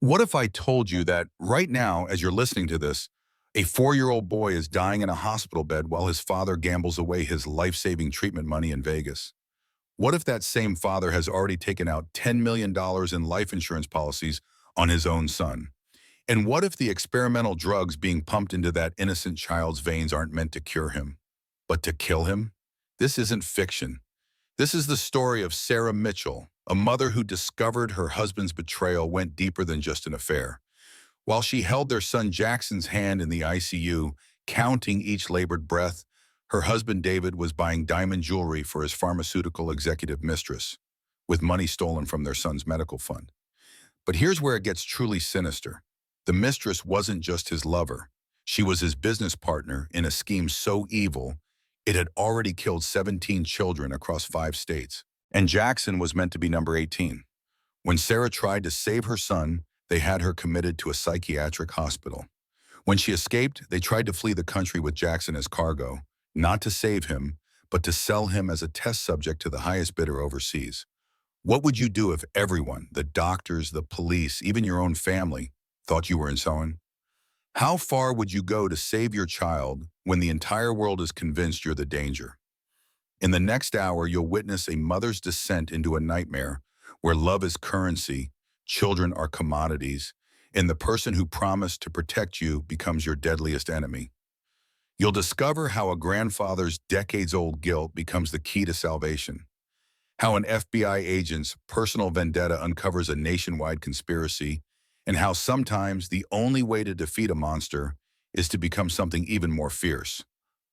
What if I told you that right now, as you're listening to this, a 4-year-old boy is dying in a hospital bed while his father gambles away his life-saving treatment money in Vegas? What if that same father has already taken out $10 million in life insurance policies on his own son? And what if the experimental drugs being pumped into that innocent child's veins aren't meant to cure him, but to kill him? This isn't fiction. This is the story of Sarah Mitchell, a mother who discovered her husband's betrayal went deeper than just an affair. While she held their son Jackson's hand in the ICU, counting each labored breath, her husband David was buying diamond jewelry for his pharmaceutical executive mistress, with money stolen from their son's medical fund. But here's where it gets truly sinister. The mistress wasn't just his lover. She was his business partner in a scheme so evil, it had already killed 17 children across 5 states. And Jackson was meant to be number 18. When Sarah tried to save her son, they had her committed to a psychiatric hospital. When she escaped, they tried to flee the country with Jackson as cargo, not to save him, but to sell him as a test subject to the highest bidder overseas. What would you do if everyone, the doctors, the police, even your own family, thought you were insane? How far would you go to save your child when the entire world is convinced you're the danger? In the next hour, you'll witness a mother's descent into a nightmare where love is currency, children are commodities, and the person who promised to protect you becomes your deadliest enemy. You'll discover how a grandfather's decades-old guilt becomes the key to salvation, how an FBI agent's personal vendetta uncovers a nationwide conspiracy, and how sometimes the only way to defeat a monster is to become something even more fierce,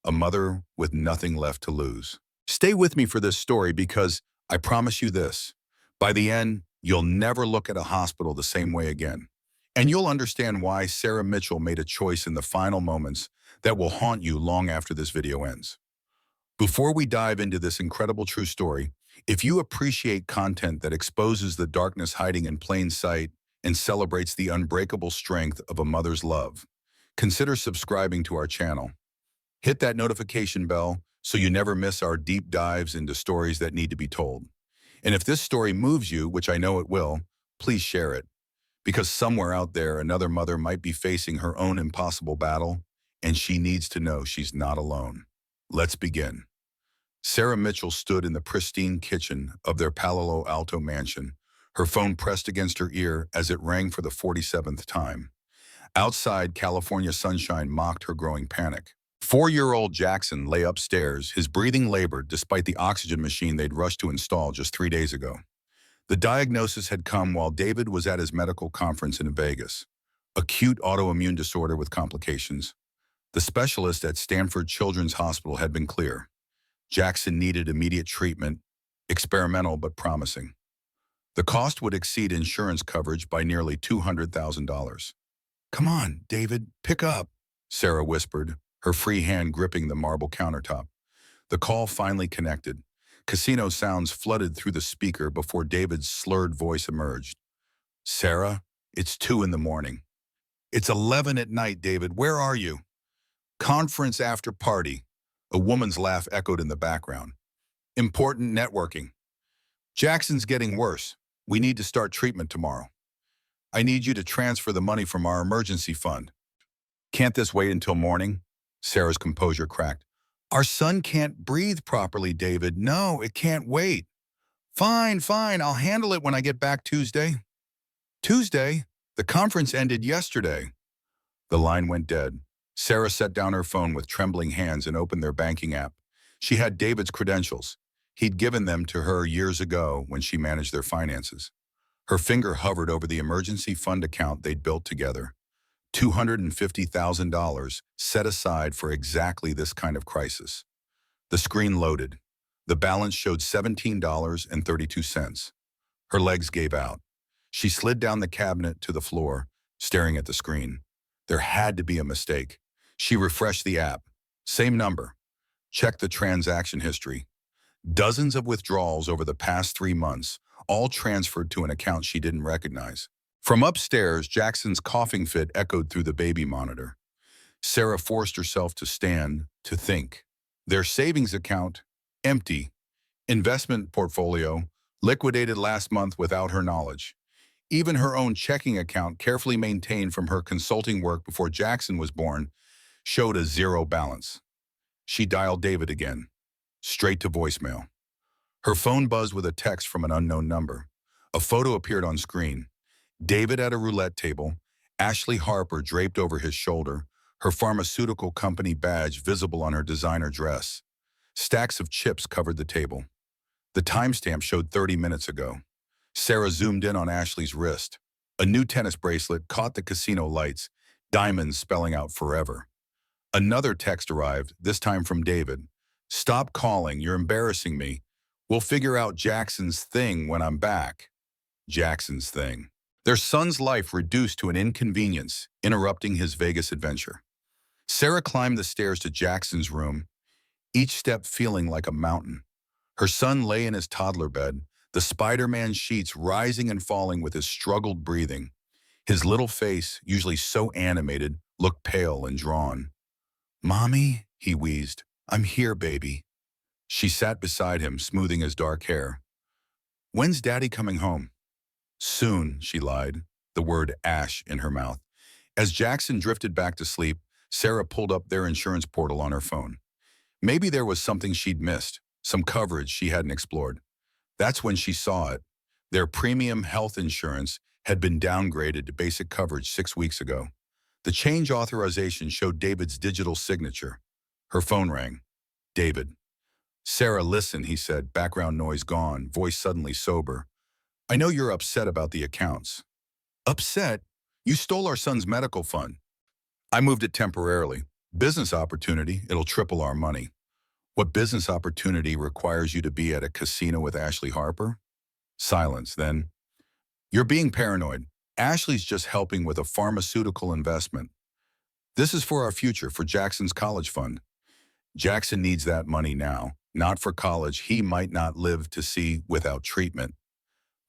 a mother with nothing left to lose. Stay with me for this story because I promise you this, by the end, you'll never look at a hospital the same way again. And you'll understand why Sarah Mitchell made a choice in the final moments that will haunt you long after this video ends. Before we dive into this incredible true story, if you appreciate content that exposes the darkness hiding in plain sight and celebrates the unbreakable strength of a mother's love, consider subscribing to our channel. Hit that notification bell so you never miss our deep dives into stories that need to be told. And if this story moves you, which I know it will, please share it. Because somewhere out there, another mother might be facing her own impossible battle, and she needs to know she's not alone. Let's begin. Sarah Mitchell stood in the pristine kitchen of their Palo Alto mansion, her phone pressed against her ear as it rang for the 47th time. Outside, California sunshine mocked her growing panic. 4-year-old Jackson lay upstairs, his breathing labored despite the oxygen machine they'd rushed to install just 3 days ago. The diagnosis had come while David was at his medical conference in Vegas. Acute autoimmune disorder with complications. The specialist at Stanford Children's Hospital had been clear. Jackson needed immediate treatment, experimental but promising. The cost would exceed insurance coverage by nearly $200,000. "Come on, David, pick up," Sarah whispered, her free hand gripping the marble countertop. The call finally connected. Casino sounds flooded through the speaker before David's slurred voice emerged. "Sarah, it's 2 in the morning. It's 11 at night, David. Where are you?" "Conference after party." A woman's laugh echoed in the background. "Important networking." "Jackson's getting worse. We need to start treatment tomorrow. I need you to transfer the money from our emergency fund." "Can't this wait until morning?" Sarah's composure cracked. "Our son can't breathe properly, David. No, it can't wait." Fine, I'll handle it when I get back Tuesday." "Tuesday? The conference ended yesterday." The line went dead. Sarah set down her phone with trembling hands and opened their banking app. She had David's credentials. He'd given them to her years ago when she managed their finances. Her finger hovered over the emergency fund account they'd built together. $250,000 set aside for exactly this kind of crisis. The screen loaded. The balance showed $17.32. Her legs gave out. She slid down the cabinet to the floor, staring at the screen. There had to be a mistake. She refreshed the app. Same number. Checked the transaction history. Dozens of withdrawals over the past 3 months, all transferred to an account she didn't recognize. From upstairs, Jackson's coughing fit echoed through the baby monitor. Sarah forced herself to stand, to think. Their savings account, empty. Investment portfolio, liquidated last month without her knowledge. Even her own checking account, carefully maintained from her consulting work before Jackson was born, showed a zero balance. She dialed David again, straight to voicemail. Her phone buzzed with a text from an unknown number. A photo appeared on screen. David at a roulette table, Ashley Harper draped over his shoulder, her pharmaceutical company badge visible on her designer dress. Stacks of chips covered the table. The timestamp showed 30 minutes ago. Sarah zoomed in on Ashley's wrist. A new tennis bracelet caught the casino lights, diamonds spelling out forever. Another text arrived, this time from David. "Stop calling, you're embarrassing me. We'll figure out Jackson's thing when I'm back." Jackson's thing. Their son's life reduced to an inconvenience, interrupting his Vegas adventure. Sarah climbed the stairs to Jackson's room, each step feeling like a mountain. Her son lay in his toddler bed, the Spider-Man sheets rising and falling with his struggled breathing. His little face, usually so animated, looked pale and drawn. "Mommy," he wheezed, "I'm here, baby." She sat beside him, smoothing his dark hair. "When's Daddy coming home?" "Soon," she lied, the word ash in her mouth. As Jackson drifted back to sleep, Sarah pulled up their insurance portal on her phone. Maybe there was something she'd missed, some coverage she hadn't explored. That's when she saw it. Their premium health insurance had been downgraded to basic coverage 6 weeks ago. The change authorization showed David's digital signature. Her phone rang. David. "Sarah, listen," he said, background noise gone, voice suddenly sober. "I know you're upset about the accounts." "Upset? You stole our son's medical fund." "I moved it temporarily. Business opportunity, it'll triple our money." "What business opportunity requires you to be at a casino with Ashley Harper?" Silence, then. "You're being paranoid. Ashley's just helping with a pharmaceutical investment. This is for our future, for Jackson's college fund. Jackson needs that money now, not for college he might not live to see without treatment."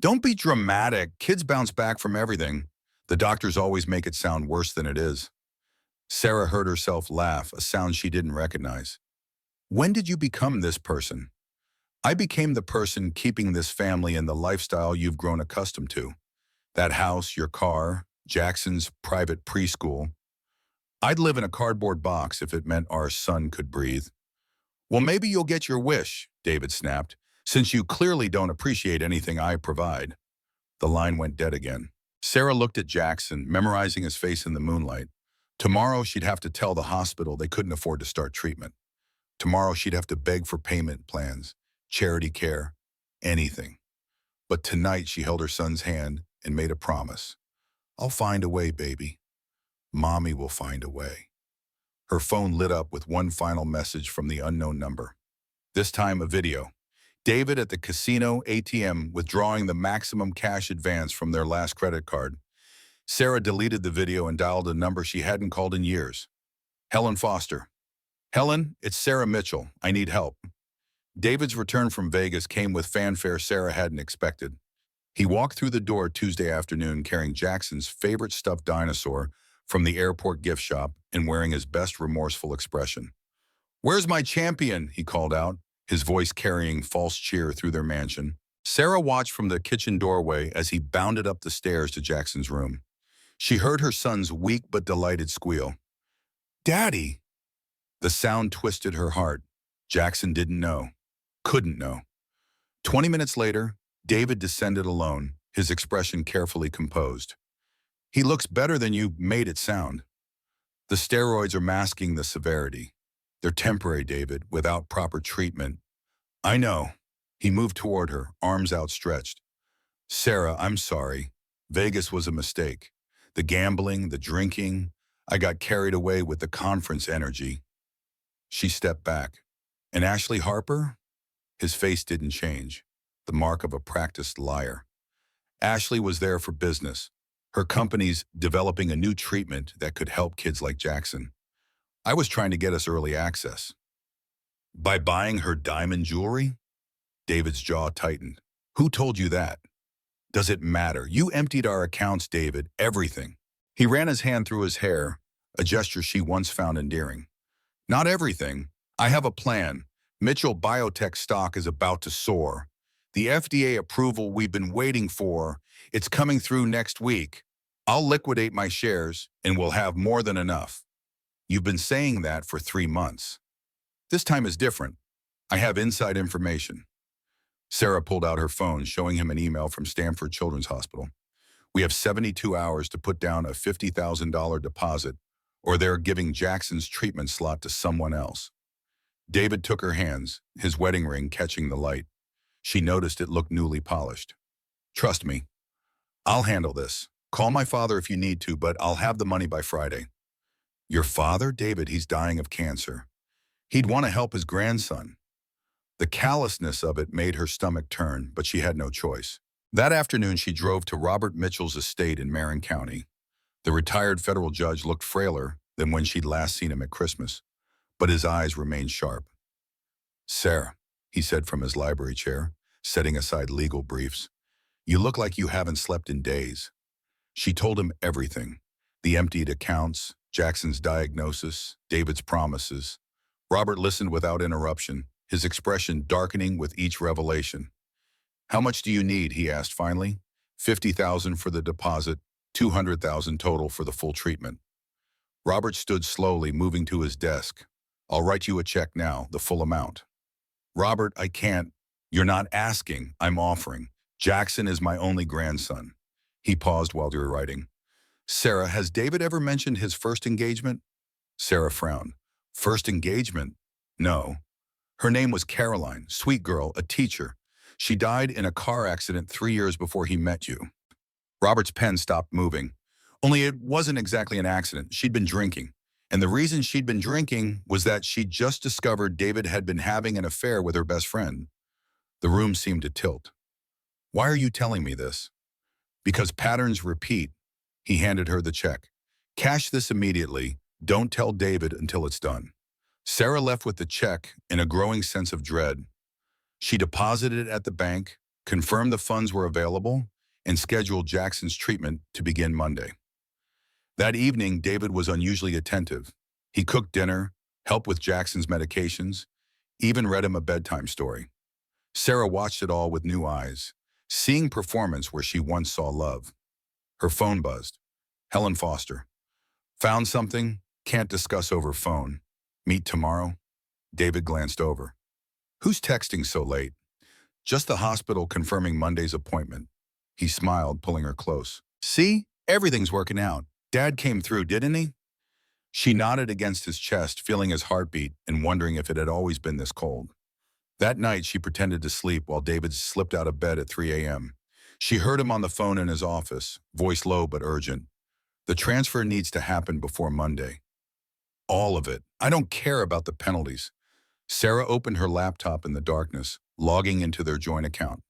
"Don't be dramatic. Kids bounce back from everything. The doctors always make it sound worse than it is." Sarah heard herself laugh, a sound she didn't recognize. "When did you become this person?" "I became the person keeping this family in the lifestyle you've grown accustomed to. That house, your car, Jackson's private preschool. I'd live in a cardboard box if it meant our son could breathe." "Well, maybe you'll get your wish," David snapped, "since you clearly don't appreciate anything I provide." The line went dead again. Sarah looked at Jackson, memorizing his face in the moonlight. Tomorrow she'd have to tell the hospital they couldn't afford to start treatment. Tomorrow she'd have to beg for payment plans, charity care, anything. But tonight she held her son's hand and made a promise. "I'll find a way, baby. Mommy will find a way." Her phone lit up with one final message from the unknown number. This time a video. David at the casino ATM withdrawing the maximum cash advance from their last credit card. Sarah deleted the video and dialed a number she hadn't called in years. "Helen Foster." "Helen, it's Sarah Mitchell. I need help." David's return from Vegas came with fanfare Sarah hadn't expected. He walked through the door Tuesday afternoon carrying Jackson's favorite stuffed dinosaur from the airport gift shop and wearing his best remorseful expression. "Where's my champion?" he called out, his voice carrying false cheer through their mansion. Sarah watched from the kitchen doorway as he bounded up the stairs to Jackson's room. She heard her son's weak but delighted squeal. "Daddy!" The sound twisted her heart. Jackson didn't know. Couldn't know. 20 minutes later, David descended alone, his expression carefully composed. "He looks better than you made it sound. The steroids are masking the severity. They're temporary, David, without proper treatment." "I know." He moved toward her, arms outstretched. "Sarah, I'm sorry. Vegas was a mistake. The gambling, the drinking, I got carried away with the conference energy." She stepped back. "And Ashley Harper?" His face didn't change, the mark of a practiced liar. "Ashley was there for business. Her company's developing a new treatment that could help kids like Jackson. I was trying to get us early access." "By buying her diamond jewelry?" David's jaw tightened. "Who told you that?" "Does it matter? You emptied our accounts, David, everything." He ran his hand through his hair, a gesture she once found endearing. "Not everything. I have a plan. Mitchell Biotech stock is about to soar. The FDA approval we've been waiting for, it's coming through next week. I'll liquidate my shares and we'll have more than enough. You've been saying that for 3 months. This time is different. I have inside information. Sarah pulled out her phone, showing him an email from Stanford Children's Hospital. We have 72 hours to put down a $50,000 deposit, or they're giving Jackson's treatment slot to someone else. David took her hands, his wedding ring catching the light. She noticed it looked newly polished. Trust me, I'll handle this. Call my father if you need to, but I'll have the money by Friday. Your father, David, he's dying of cancer. He'd want to help his grandson. The callousness of it made her stomach turn, but she had no choice. That afternoon, she drove to Robert Mitchell's estate in Marin County. The retired federal judge looked frailer than when she'd last seen him at Christmas, but his eyes remained sharp. Sarah, he said from his library chair, setting aside legal briefs, you look like you haven't slept in days. She told him everything. The emptied accounts, Jackson's diagnosis, David's promises. Robert listened without interruption, his expression darkening with each revelation. How much do you need, he asked finally. $50,000 for the deposit, $200,000 total for the full treatment. Robert stood slowly, moving to his desk. I'll write you a check now, the full amount. Robert, I can't. You're not asking, I'm offering. Jackson is my only grandson. He paused while they were writing. Sarah, has David ever mentioned his first engagement? Sarah frowned. First engagement? No. Her name was Caroline, sweet girl, a teacher. She died in a car accident 3 years before he met you. Robert's pen stopped moving. Only it wasn't exactly an accident. She'd been drinking. And the reason she'd been drinking was that she'd just discovered David had been having an affair with her best friend. The room seemed to tilt. Why are you telling me this? Because patterns repeat. He handed her the check. Cash this immediately. Don't tell David until it's done. Sarah left with the check in a growing sense of dread. She deposited it at the bank, confirmed the funds were available, and scheduled Jackson's treatment to begin Monday. That evening, David was unusually attentive. He cooked dinner, helped with Jackson's medications, even read him a bedtime story. Sarah watched it all with new eyes, seeing performance where she once saw love. Her phone buzzed. Helen Foster. Found something? Can't discuss over phone. Meet tomorrow? David glanced over. Who's texting so late? Just the hospital confirming Monday's appointment. He smiled, pulling her close. See? Everything's working out. Dad came through, didn't he? She nodded against his chest, feeling his heartbeat and wondering if it had always been this cold. That night, she pretended to sleep while David slipped out of bed at 3 a.m. She heard him on the phone in his office, voice low but urgent. The transfer needs to happen before Monday. All of it. I don't care about the penalties. Sarah opened her laptop in the darkness, logging into their joint account.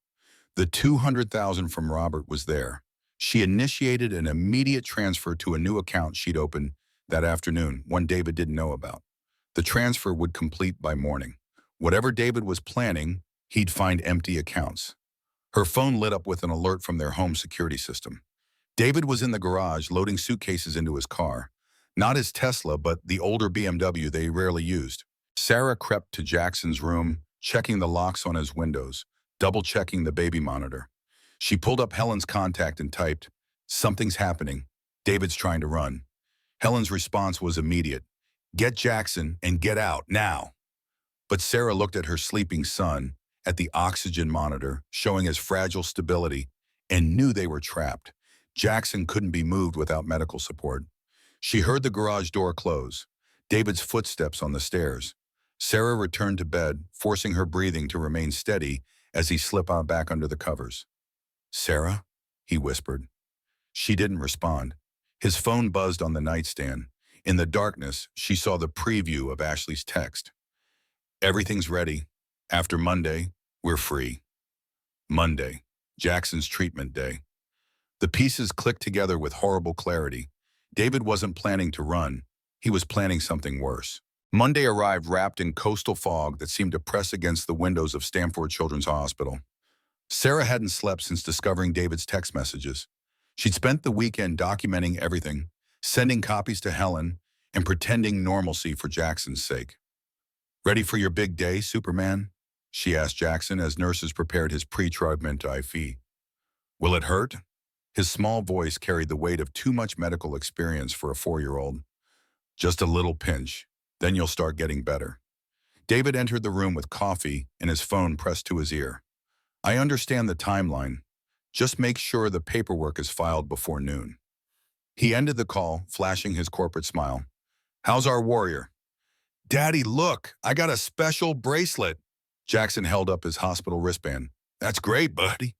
The $200,000 from Robert was there. She initiated an immediate transfer to a new account she'd opened that afternoon, one David didn't know about. The transfer would complete by morning. Whatever David was planning, he'd find empty accounts. Her phone lit up with an alert from their home security system. David was in the garage loading suitcases into his car. Not his Tesla, but the older BMW they rarely used. Sarah crept to Jackson's room, checking the locks on his windows, double-checking the baby monitor. She pulled up Helen's contact and typed, "Something's happening. David's trying to run." Helen's response was immediate. "Get Jackson and get out, now." But Sarah looked at her sleeping son, at the oxygen monitor, showing his fragile stability, and knew they were trapped. Jackson couldn't be moved without medical support. She heard the garage door close, David's footsteps on the stairs. Sarah returned to bed, forcing her breathing to remain steady as he slipped out back under the covers. "Sarah?" he whispered. She didn't respond. His phone buzzed on the nightstand. In the darkness, she saw the preview of Ashley's text. "Everything's ready. After Monday, we're free." Monday, Jackson's treatment day. The pieces clicked together with horrible clarity. David wasn't planning to run. He was planning something worse. Monday arrived wrapped in coastal fog that seemed to press against the windows of Stanford Children's Hospital. Sarah hadn't slept since discovering David's text messages. She'd spent the weekend documenting everything, sending copies to Helen, and pretending normalcy for Jackson's sake. "Ready for your big day, Superman?" she asked Jackson as nurses prepared his pre-treatment IV. Will it hurt? His small voice carried the weight of too much medical experience for a 4-year-old. Just a little pinch. Then you'll start getting better. David entered the room with coffee and his phone pressed to his ear. I understand the timeline. Just make sure the paperwork is filed before noon. He ended the call, flashing his corporate smile. How's our warrior? Daddy, look, I got a special bracelet. Jackson held up his hospital wristband. That's great, buddy.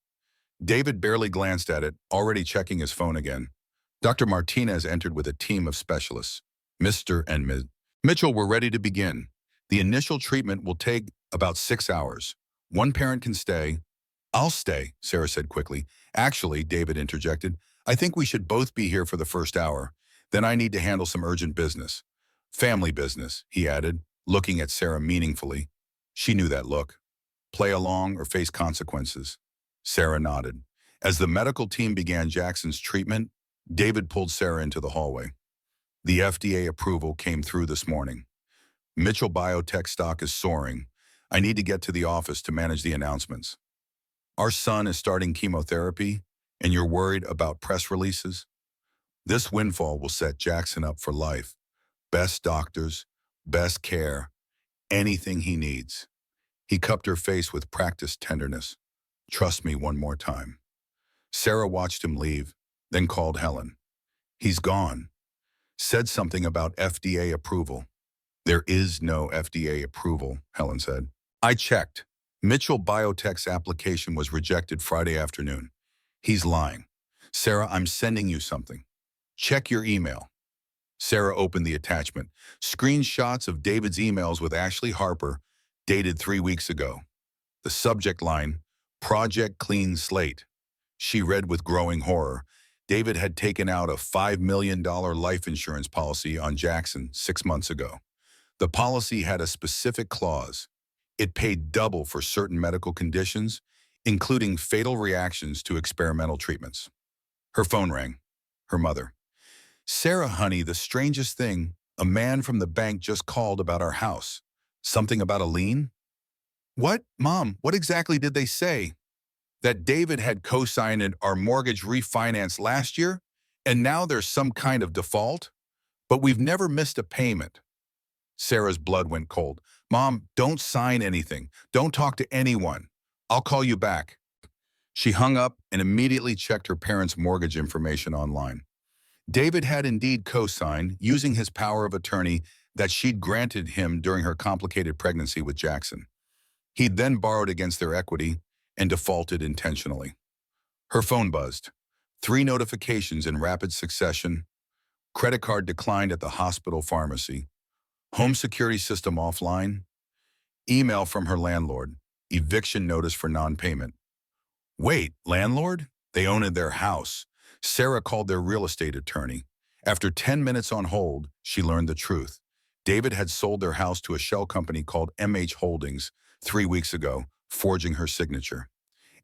David barely glanced at it, already checking his phone again. Dr. Martinez entered with a team of specialists. Mr. and Ms. Mitchell were ready to begin. The initial treatment will take about 6 hours. One parent can stay. I'll stay, Sarah said quickly. Actually, David interjected, I think we should both be here for the first hour. Then I need to handle some urgent business. Family business, he added, looking at Sarah meaningfully. She knew that look. Play along or face consequences. Sarah nodded. As the medical team began Jackson's treatment, David pulled Sarah into the hallway. The FDA approval came through this morning. Mitchell Biotech stock is soaring. I need to get to the office to manage the announcements. Our son is starting chemotherapy, and you're worried about press releases? This windfall will set Jackson up for life. Best doctors, best care, anything he needs. He cupped her face with practiced tenderness. Trust me one more time. Sarah watched him leave, then called Helen. He's gone. Said something about FDA approval. There is no FDA approval, Helen said. I checked. Mitchell Biotech's application was rejected Friday afternoon. He's lying. Sarah, I'm sending you something. Check your email. Sarah opened the attachment. Screenshots of David's emails with Ashley Harper, dated 3 weeks ago. The subject line, Project Clean Slate. She read with growing horror. David had taken out a $5 million life insurance policy on Jackson 6 months ago. The policy had a specific clause. It paid double for certain medical conditions, including fatal reactions to experimental treatments. Her phone rang. Her mother. Sarah, honey, the strangest thing, a man from the bank just called about our house. Something about a lien? What? Mom, what exactly did they say? That David had co-signed our mortgage refinance last year, and now there's some kind of default? But we've never missed a payment. Sarah's blood went cold. Mom, don't sign anything. Don't talk to anyone. I'll call you back. She hung up and immediately checked her parents' mortgage information online. David had indeed co-signed, using his power of attorney that she'd granted him during her complicated pregnancy with Jackson. He'd then borrowed against their equity and defaulted intentionally. Her phone buzzed. 3 notifications in rapid succession. Credit card declined at the hospital pharmacy. Home security system offline. Email from her landlord. Eviction notice for non-payment. Wait, landlord? They owned their house. Sarah called their real estate attorney. After 10 minutes on hold, she learned the truth. David had sold their house to a shell company called MH Holdings 3 weeks ago, forging her signature.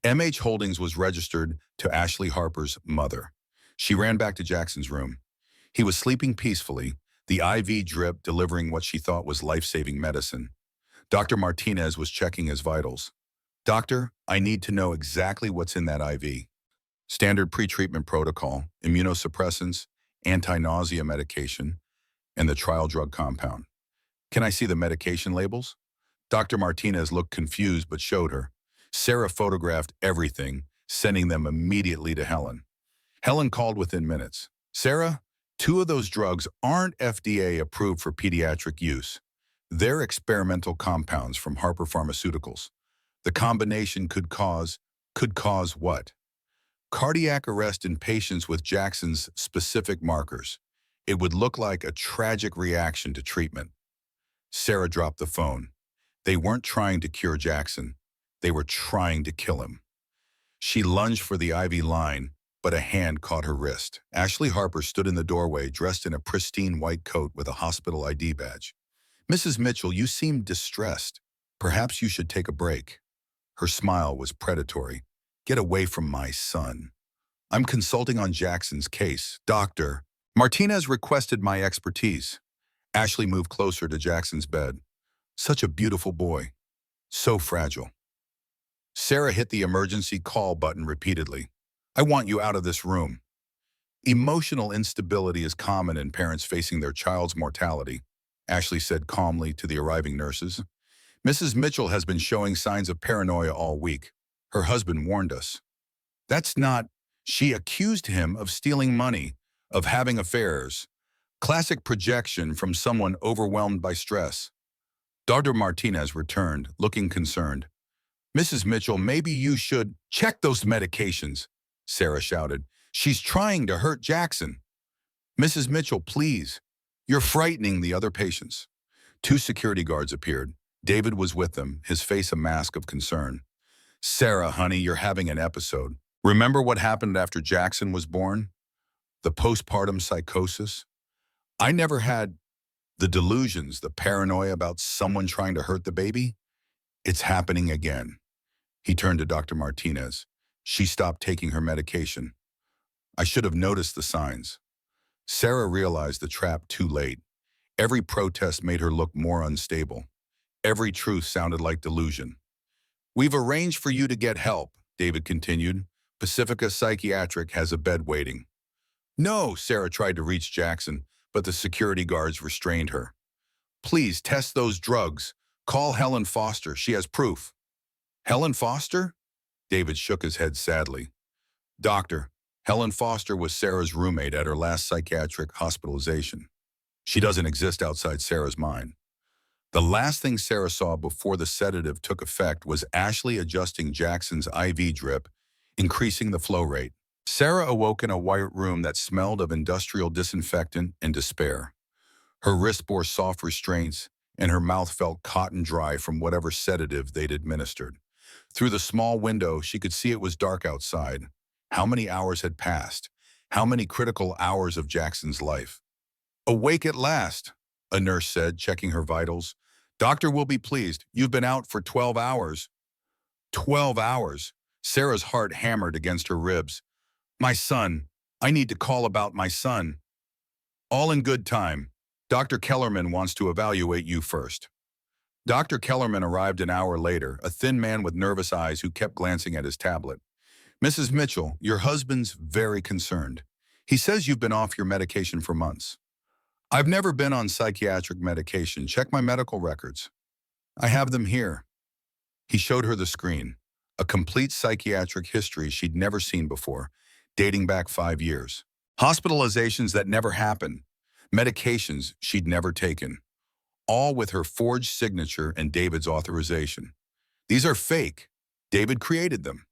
MH Holdings was registered to Ashley Harper's mother. She ran back to Jackson's room. He was sleeping peacefully, the IV drip delivering what she thought was life-saving medicine. Dr. Martinez was checking his vitals. Doctor, I need to know exactly what's in that IV. Standard pre-treatment protocol, immunosuppressants, anti-nausea medication, and the trial drug compound. Can I see the medication labels? Dr. Martinez looked confused but showed her. Sarah photographed everything, sending them immediately to Helen. Helen called within minutes. Sarah, 2 of those drugs aren't FDA approved for pediatric use. They're experimental compounds from Harper Pharmaceuticals. The combination could cause what? Cardiac arrest in patients with Jackson's specific markers. It would look like a tragic reaction to treatment. Sarah dropped the phone. They weren't trying to cure Jackson. They were trying to kill him. She lunged for the IV line, but a hand caught her wrist. Ashley Harper stood in the doorway, dressed in a pristine white coat with a hospital ID badge. Mrs. Mitchell, you seem distressed. Perhaps you should take a break. Her smile was predatory. Get away from my son. I'm consulting on Jackson's case. Doctor, Martinez requested my expertise. Ashley moved closer to Jackson's bed. Such a beautiful boy. So fragile. Sarah hit the emergency call button repeatedly. I want you out of this room. Emotional instability is common in parents facing their child's mortality, Ashley said calmly to the arriving nurses. Mrs. Mitchell has been showing signs of paranoia all week. Her husband warned us. That's not. She accused him of stealing money, of having affairs. Classic projection from someone overwhelmed by stress. Dr. Martinez returned, looking concerned. Mrs. Mitchell, maybe you should check those medications, Sarah shouted. She's trying to hurt Jackson. Mrs. Mitchell, please. You're frightening the other patients. Two security guards appeared. David was with them, his face a mask of concern. Sarah, honey, you're having an episode. Remember what happened after Jackson was born? The postpartum psychosis? I never had the delusions, the paranoia about someone trying to hurt the baby. It's happening again. He turned to Dr. Martinez. She stopped taking her medication. I should have noticed the signs. Sarah realized the trap too late. Every protest made her look more unstable. Every truth sounded like delusion. We've arranged for you to get help, David continued. Pacifica Psychiatric has a bed waiting. No, Sarah tried to reach Jackson, but the security guards restrained her. Please test those drugs. Call Helen Foster. She has proof. Helen Foster? David shook his head sadly. Doctor, Helen Foster was Sarah's roommate at her last psychiatric hospitalization. She doesn't exist outside Sarah's mind. The last thing Sarah saw before the sedative took effect was Ashley adjusting Jackson's IV drip, increasing the flow rate. Sarah awoke in a white room that smelled of industrial disinfectant and despair. Her wrist bore soft restraints, and her mouth felt cotton dry from whatever sedative they'd administered. Through the small window, she could see it was dark outside. How many hours had passed? How many critical hours of Jackson's life? Awake at last, a nurse said, checking her vitals. Doctor will be pleased. You've been out for 12 hours. 12 hours. Sarah's heart hammered against her ribs. My son. I need to call about my son. All in good time. Dr. Kellerman wants to evaluate you first. Dr. Kellerman arrived an hour later, a thin man with nervous eyes who kept glancing at his tablet. Mrs. Mitchell, your husband's very concerned. He says you've been off your medication for months. I've never been on psychiatric medication. Check my medical records. I have them here. He showed her the screen, a complete psychiatric history she'd never seen before, dating back 5 years. Hospitalizations that never happened, medications she'd never taken, all with her forged signature and David's authorization. These are fake. David created them.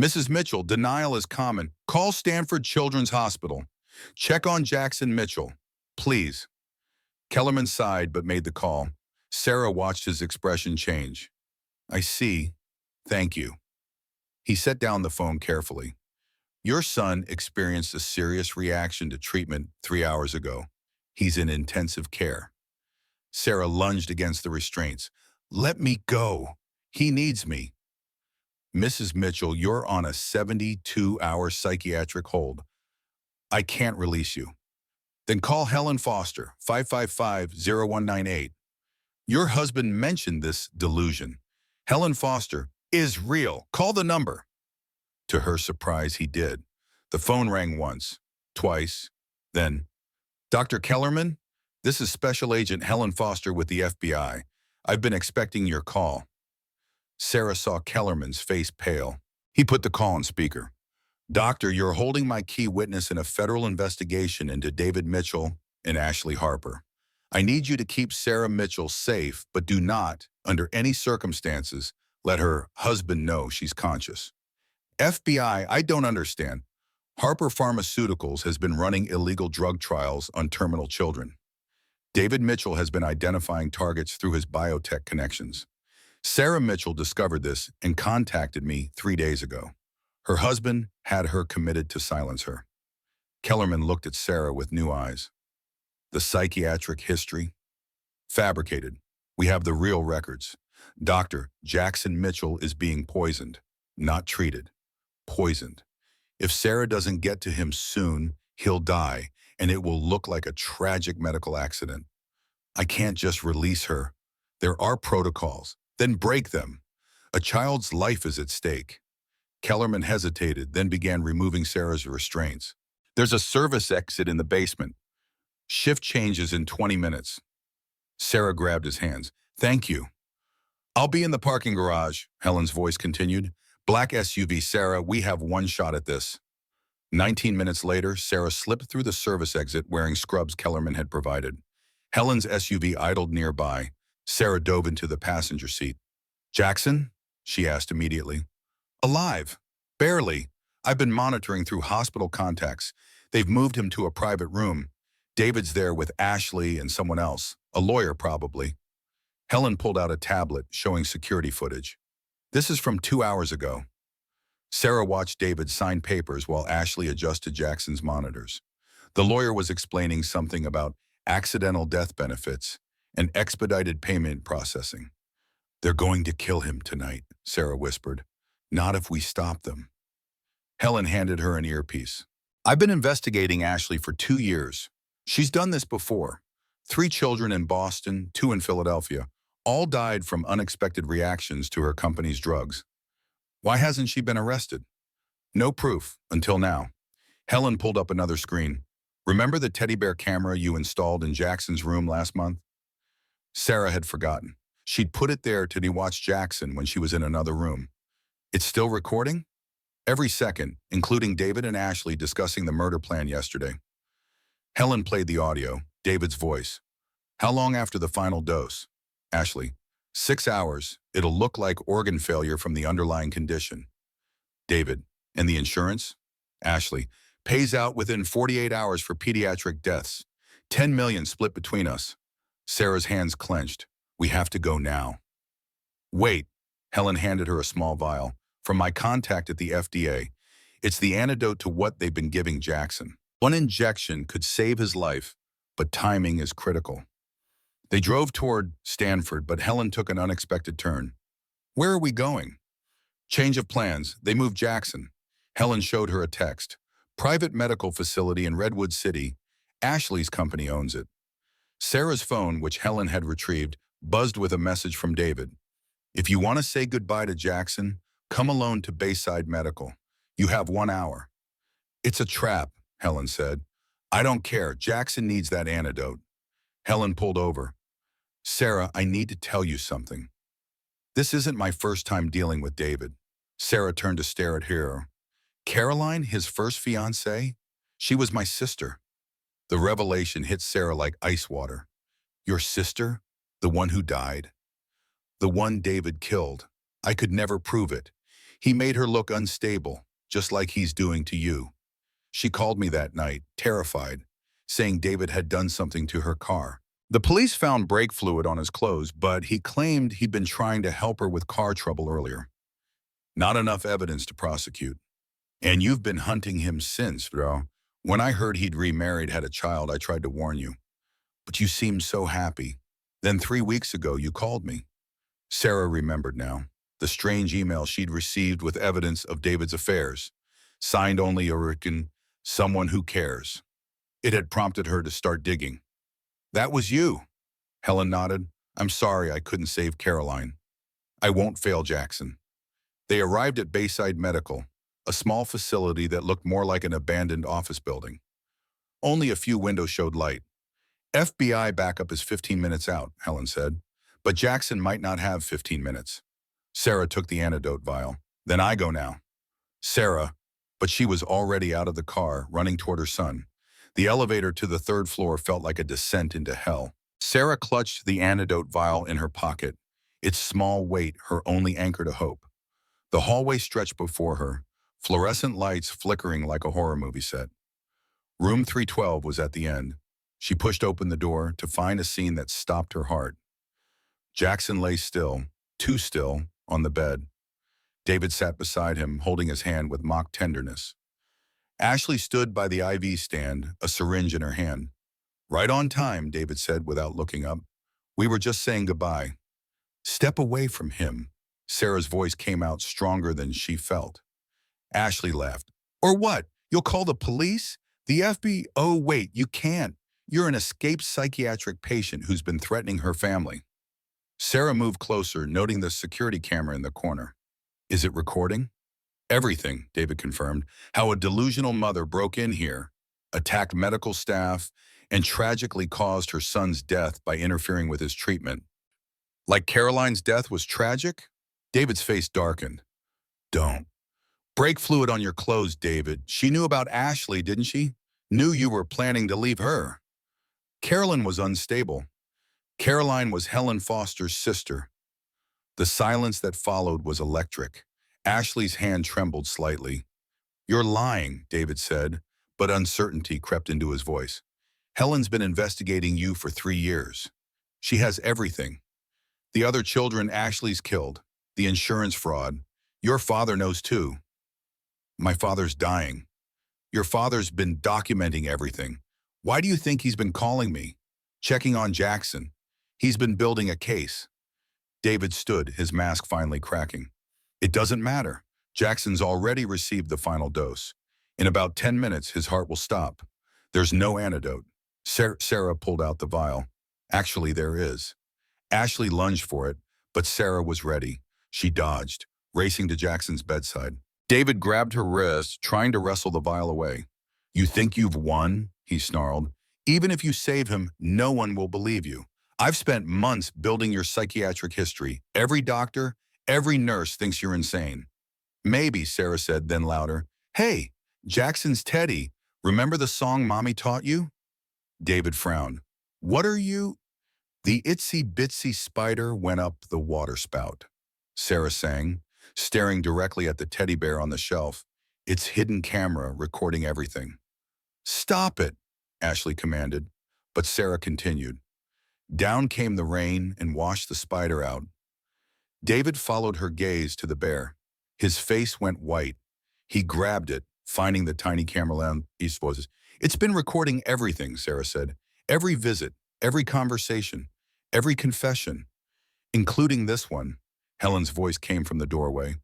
Mrs. Mitchell, denial is common. Call Stanford Children's Hospital. Check on Jackson Mitchell. Please. Kellerman sighed but made the call. Sarah watched his expression change. I see. Thank you. He set down the phone carefully. Your son experienced a serious reaction to treatment 3 hours ago. He's in intensive care. Sarah lunged against the restraints. Let me go. He needs me. Mrs. Mitchell, you're on a 72-hour psychiatric hold. I can't release you. Then call Helen Foster, 555-0198. Your husband mentioned this delusion. Helen Foster is real. Call the number. To her surprise, he did. The phone rang once, twice, then, Dr. Kellerman, this is Special Agent Helen Foster with the FBI. I've been expecting your call. Sarah saw Kellerman's face pale. He put the call on speaker. Doctor, you're holding my key witness in a federal investigation into David Mitchell and Ashley Harper. I need you to keep Sarah Mitchell safe, but do not, under any circumstances, let her husband know she's conscious. FBI, I don't understand. Harper Pharmaceuticals has been running illegal drug trials on terminal children. David Mitchell has been identifying targets through his biotech connections. Sarah Mitchell discovered this and contacted me 3 days ago. Her husband had her committed to silence her. Kellerman looked at Sarah with new eyes. The psychiatric history? Fabricated. We have the real records. Dr. Jackson Mitchell is being poisoned, not treated. Poisoned. If Sarah doesn't get to him soon, he'll die, and it will look like a tragic medical accident. I can't just release her. There are protocols. Then break them. A child's life is at stake. Kellerman hesitated, then began removing Sarah's restraints. There's a service exit in the basement. Shift changes in 20 minutes. Sarah grabbed his hands. Thank you. I'll be in the parking garage, Helen's voice continued. Black SUV, Sarah, we have one shot at this. 19 minutes later, Sarah slipped through the service exit wearing scrubs Kellerman had provided. Helen's SUV idled nearby. Sarah dove into the passenger seat. Jackson? She asked immediately. Alive. Barely. I've been monitoring through hospital contacts. They've moved him to a private room. David's there with Ashley and someone else, a lawyer probably. Helen pulled out a tablet showing security footage. This is from 2 hours ago. Sarah watched David sign papers while Ashley adjusted Jackson's monitors. The lawyer was explaining something about accidental death benefits and expedited payment processing. They're going to kill him tonight, Sarah whispered. Not if we stop them. Helen handed her an earpiece. I've been investigating Ashley for 2 years. She's done this before. 3 children in Boston, 2 in Philadelphia. All died from unexpected reactions to her company's drugs. Why hasn't she been arrested? No proof, until now. Helen pulled up another screen. Remember the teddy bear camera you installed in Jackson's room last month? Sarah had forgotten. She'd put it there to watch Jackson when she was in another room. It's still recording? Every second, including David and Ashley discussing the murder plan yesterday. Helen played the audio, David's voice. How long after the final dose? Ashley. 6 hours. It'll look like organ failure from the underlying condition. David. And the insurance? Ashley. Pays out within 48 hours for pediatric deaths. 10 million split between us. Sarah's hands clenched. We have to go now. Wait. Helen handed her a small vial. From my contact at the FDA. It's the antidote to what they've been giving Jackson. One injection could save his life, but timing is critical. They drove toward Stanford, but Helen took an unexpected turn. Where are we going? Change of plans. They moved Jackson. Helen showed her a text. Private medical facility in Redwood City. Ashley's company owns it. Sarah's phone, which Helen had retrieved, buzzed with a message from David. If you want to say goodbye to Jackson, come alone to Bayside Medical. You have 1 hour. It's a trap, Helen said. I don't care. Jackson needs that antidote. Helen pulled over. Sarah, I need to tell you something. This isn't my first time dealing with David. Sarah turned to stare at her. Caroline, his first fiancée? She was my sister. The revelation hit Sarah like ice water. Your sister? The one who died? The one David killed. I could never prove it. He made her look unstable, just like he's doing to you. She called me that night, terrified, saying David had done something to her car. The police found brake fluid on his clothes, but he claimed he'd been trying to help her with car trouble earlier. Not enough evidence to prosecute. And you've been hunting him since, bro. When I heard he'd remarried, had a child, I tried to warn you. But you seemed so happy. Then 3 weeks ago, you called me. Sarah remembered now. The strange email she'd received with evidence of David's affairs. Signed only Orican, someone who cares. It had prompted her to start digging. That was you. Helen nodded. I'm sorry I couldn't save Caroline. I won't fail Jackson. They arrived at Bayside Medical, a small facility that looked more like an abandoned office building. Only a few windows showed light. FBI backup is 15 minutes out, Helen said. But Jackson might not have 15 minutes. Sarah took the antidote vial. Then I go now. Sarah, but she was already out of the car, running toward her son. The elevator to the 3rd floor felt like a descent into hell. Sarah clutched the antidote vial in her pocket, its small weight her only anchor to hope. The hallway stretched before her, fluorescent lights flickering like a horror movie set. Room 312 was at the end. She pushed open the door to find a scene that stopped her heart. Jackson lay still, too still, on the bed. David sat beside him, holding his hand with mock tenderness. Ashley stood by the IV stand, a syringe in her hand. Right on time, David said without looking up. We were just saying goodbye. Step away from him. Sarah's voice came out stronger than she felt. Ashley laughed. Or what? You'll call the police? The FBI? Oh, wait, you can't. You're an escaped psychiatric patient who's been threatening her family. Sarah moved closer, noting the security camera in the corner. Is it recording? Everything, David confirmed. How a delusional mother broke in here, attacked medical staff, and tragically caused her son's death by interfering with his treatment. Like Caroline's death was tragic? David's face darkened. Don't. Brake fluid on your clothes, David. She knew about Ashley, didn't she? Knew you were planning to leave her. Carolyn was unstable. Caroline was Helen Foster's sister. The silence that followed was electric. Ashley's hand trembled slightly. You're lying, David said, but uncertainty crept into his voice. Helen's been investigating you for 3 years. She has everything. The other children Ashley's killed, the insurance fraud. Your father knows too. My father's dying. Your father's been documenting everything. Why do you think he's been calling me? Checking on Jackson. He's been building a case. David stood, his mask finally cracking. It doesn't matter. Jackson's already received the final dose. In about 10 minutes, his heart will stop. There's no antidote. Sarah pulled out the vial. Actually, there is. Ashley lunged for it, but Sarah was ready. She dodged, racing to Jackson's bedside. David grabbed her wrist, trying to wrestle the vial away. You think you've won? He snarled. Even if you save him, no one will believe you. I've spent months building your psychiatric history. Every doctor, every nurse thinks you're insane. Maybe, Sarah said, then louder. Hey, Jackson's Teddy. Remember the song Mommy taught you? David frowned. What are you? The itsy bitsy spider went up the water spout, Sarah sang, staring directly at the teddy bear on the shelf, its hidden camera recording everything. Stop it, Ashley commanded, but Sarah continued. Down came the rain and washed the spider out. David followed her gaze to the bear. His face went white. He grabbed it, finding the tiny camera lens. It's been recording everything, Sarah said. Every visit, every conversation, every confession, including this one. Helen's voice came from the doorway.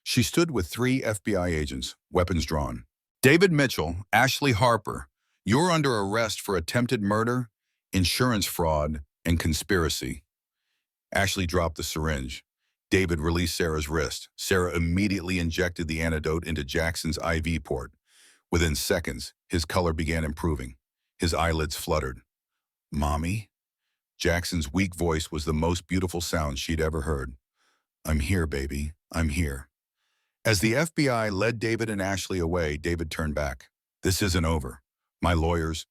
She stood with 3 FBI agents, weapons drawn. David Mitchell, Ashley Harper, you're under arrest for attempted murder, insurance fraud, and conspiracy. Ashley dropped the syringe. David released Sarah's wrist. Sarah immediately injected the antidote into Jackson's IV port. Within seconds, his color began improving. His eyelids fluttered. Mommy? Jackson's weak voice was the most beautiful sound she'd ever heard. I'm here, baby. I'm here. As the FBI led David and Ashley away, David turned back. This isn't over. My lawyers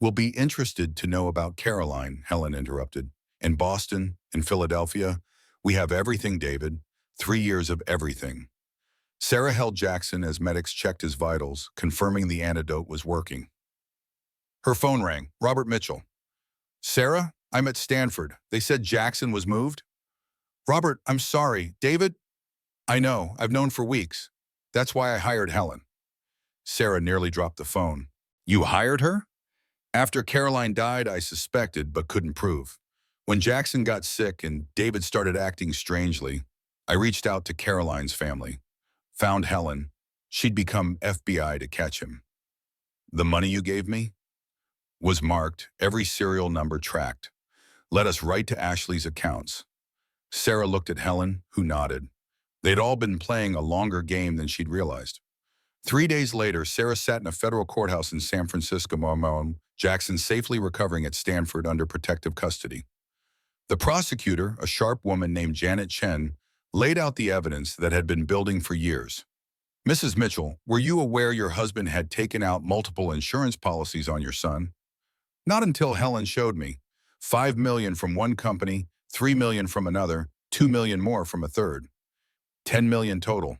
will be interested to know about Caroline, Helen interrupted. In Boston, in Philadelphia, we have everything, David. 3 years of everything. Sarah held Jackson as medics checked his vitals, confirming the antidote was working. Her phone rang. Robert Mitchell. Sarah, I'm at Stanford. They said Jackson was moved? Robert, I'm sorry. David? I know. I've known for weeks. That's why I hired Helen. Sarah nearly dropped the phone. You hired her? After Caroline died, I suspected but couldn't prove. When Jackson got sick and David started acting strangely, I reached out to Caroline's family. Found Helen. She'd become FBI to catch him. The money you gave me was marked, every serial number tracked. Led us right to Ashley's accounts. Sarah looked at Helen, who nodded. They'd all been playing a longer game than she'd realized. 3 days later, Sarah sat in a federal courthouse in San Francisco, Jackson safely recovering at Stanford under protective custody. The prosecutor, a sharp woman named Janet Chen, laid out the evidence that had been building for years. Mrs. Mitchell, were you aware your husband had taken out multiple insurance policies on your son? Not until Helen showed me. $5 million from one company, $3 million from another, $2 million more from a third. $10 million total.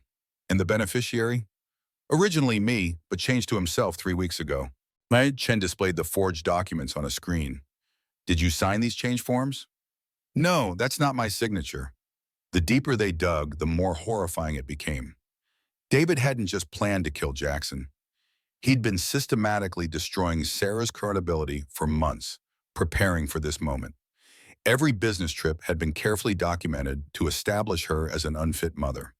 And the beneficiary? Originally me, but changed to himself 3 weeks ago. Chen displayed the forged documents on a screen. Did you sign these change forms? No, that's not my signature. The deeper they dug, the more horrifying it became. David hadn't just planned to kill Jackson. He'd been systematically destroying Sarah's credibility for months, preparing for this moment. Every business trip had been carefully documented to establish her as an unfit mother.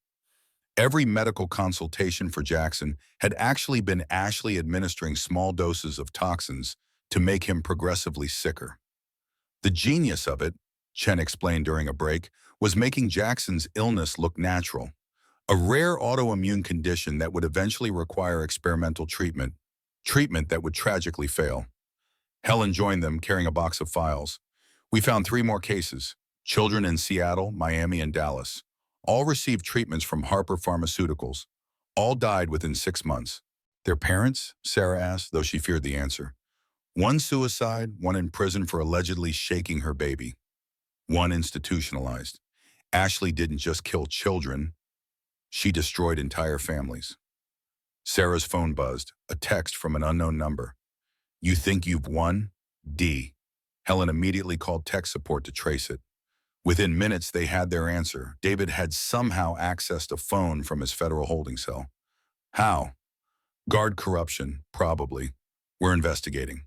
Every medical consultation for Jackson had actually been Ashley administering small doses of toxins to make him progressively sicker. The genius of it, Chen explained during a break, was making Jackson's illness look natural. A rare autoimmune condition that would eventually require experimental treatment that would tragically fail. Helen joined them carrying a box of files. We found 3 more cases. Children in Seattle, Miami, and Dallas. All received treatments from Harper Pharmaceuticals. All died within 6 months. Their parents? Sarah asked, though she feared the answer. One suicide, one in prison for allegedly shaking her baby. One institutionalized. Ashley didn't just kill children. She destroyed entire families. Sarah's phone buzzed, a text from an unknown number. You think you've won? D. Helen immediately called tech support to trace it. Within minutes, they had their answer. David had somehow accessed a phone from his federal holding cell. How? Guard corruption, probably. We're investigating.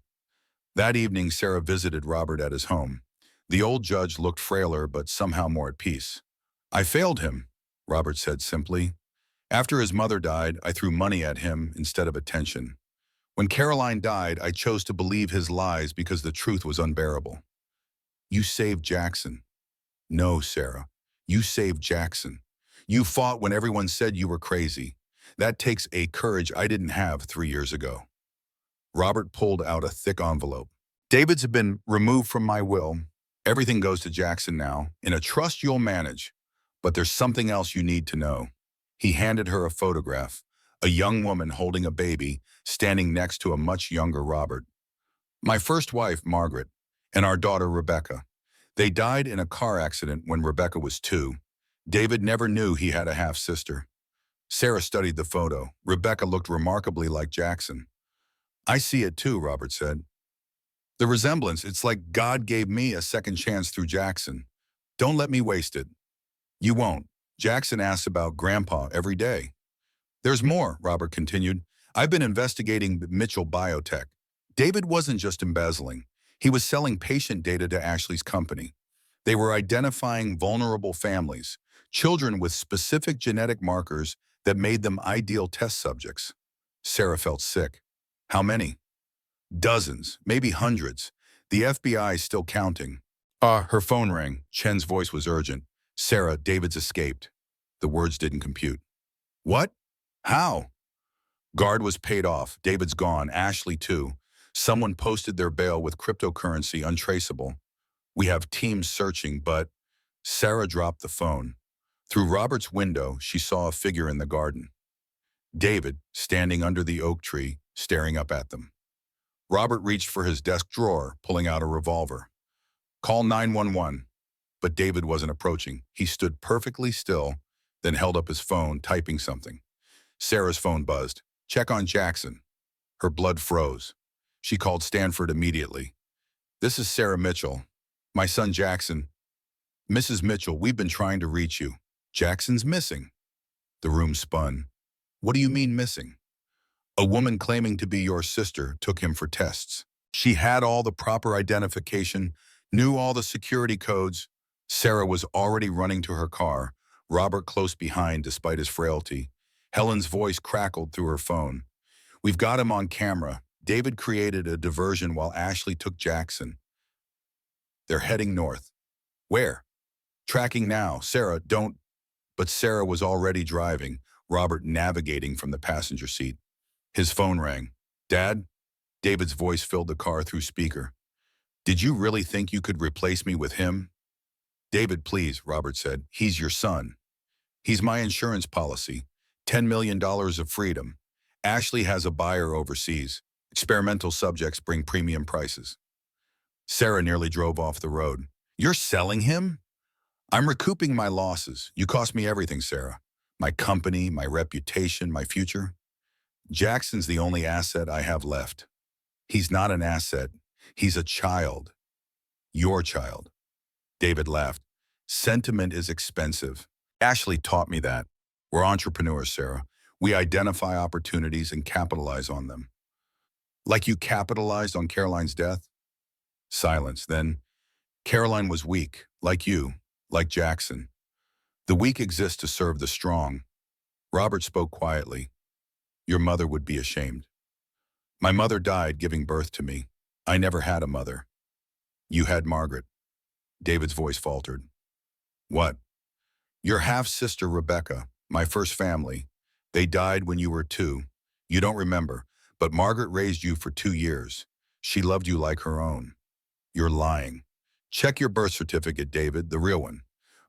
That evening, Sarah visited Robert at his home. The old judge looked frailer, but somehow more at peace. I failed him, Robert said simply. After his mother died, I threw money at him instead of attention. When Caroline died, I chose to believe his lies because the truth was unbearable. You saved Jackson. No, Sarah. You saved Jackson. You fought when everyone said you were crazy. That takes a courage I didn't have 3 years ago. Robert pulled out a thick envelope. David's have been removed from my will. Everything goes to Jackson now, in a trust you'll manage. But there's something else you need to know. He handed her a photograph, a young woman holding a baby, standing next to a much younger Robert. My first wife, Margaret, and our daughter, Rebecca. They died in a car accident when Rebecca was 2. David never knew he had a half-sister. Sarah studied the photo. Rebecca looked remarkably like Jackson. I see it too, Robert said. The resemblance, it's like God gave me a second chance through Jackson. Don't let me waste it. You won't. Jackson asks about Grandpa every day. There's more, Robert continued. I've been investigating Mitchell Biotech. David wasn't just embezzling. He was selling patient data to Ashley's company. They were identifying vulnerable families, children with specific genetic markers that made them ideal test subjects. Sarah felt sick. How many? Dozens, maybe hundreds. The FBI is still counting. Her phone rang. Chen's voice was urgent. Sarah, David's escaped. The words didn't compute. What? How? Guard was paid off. David's gone. Ashley too. Someone posted their bail with cryptocurrency untraceable. We have teams searching, but Sarah dropped the phone. Through Robert's window, she saw a figure in the garden. David, standing under the oak tree, staring up at them. Robert reached for his desk drawer, pulling out a revolver. Call 911. But David wasn't approaching. He stood perfectly still, then held up his phone, typing something. Sarah's phone buzzed. Check on Jackson. Her blood froze. She called Stanford immediately. This is Sarah Mitchell. My son Jackson. Mrs. Mitchell, we've been trying to reach you. Jackson's missing. The room spun. What do you mean missing? A woman claiming to be your sister took him for tests. She had all the proper identification, knew all the security codes. Sarah was already running to her car, Robert close behind despite his frailty. Helen's voice crackled through her phone. We've got him on camera. David created a diversion while Ashley took Jackson. They're heading north. Where? Tracking now. Sarah, don't. But Sarah was already driving, Robert navigating from the passenger seat. His phone rang. Dad? David's voice filled the car through speaker. Did you really think you could replace me with him? David, please, Robert said. He's your son. He's my insurance policy. $10 million of freedom. Ashley has a buyer overseas. Experimental subjects bring premium prices. Sarah nearly drove off the road. You're selling him? I'm recouping my losses. You cost me everything, Sarah. My company, my reputation, my future. Jackson's the only asset I have left. He's not an asset. He's a child. Your child. David laughed. Sentiment is expensive. Ashley taught me that. We're entrepreneurs, Sarah. We identify opportunities and capitalize on them. Like you capitalized on Caroline's death? Silence. Then, Caroline was weak, like you, like Jackson. The weak exist to serve the strong. Robert spoke quietly. Your mother would be ashamed. My mother died giving birth to me. I never had a mother. You had Margaret. David's voice faltered. What? Your half-sister Rebecca, my first family. They died when you were 2. You don't remember, but Margaret raised you for 2 years. She loved you like her own. You're lying. Check your birth certificate, David, the real one.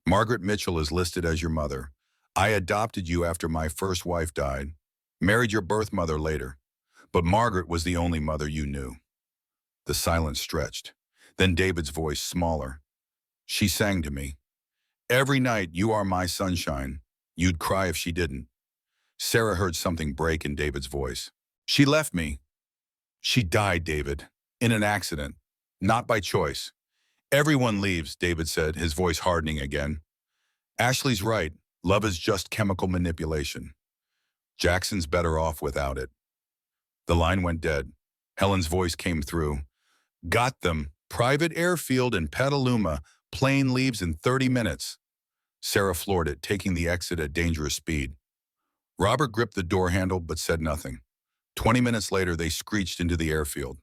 Margaret Mitchell is listed as your mother. I adopted you after my first wife died. Married your birth mother later. But Margaret was the only mother you knew. The silence stretched. Then David's voice smaller. She sang to me. Every night, you are my sunshine. You'd cry if she didn't. Sarah heard something break in David's voice. She left me. She died, David, in an accident. Not by choice. Everyone leaves, David said, his voice hardening again. Ashley's right. Love is just chemical manipulation. Jackson's better off without it. The line went dead. Helen's voice came through. Got them. Private airfield in Petaluma. Plane leaves in 30 minutes. Sarah floored it, taking the exit at dangerous speed. Robert gripped the door handle but said nothing. 20 minutes later, they screeched into the airfield.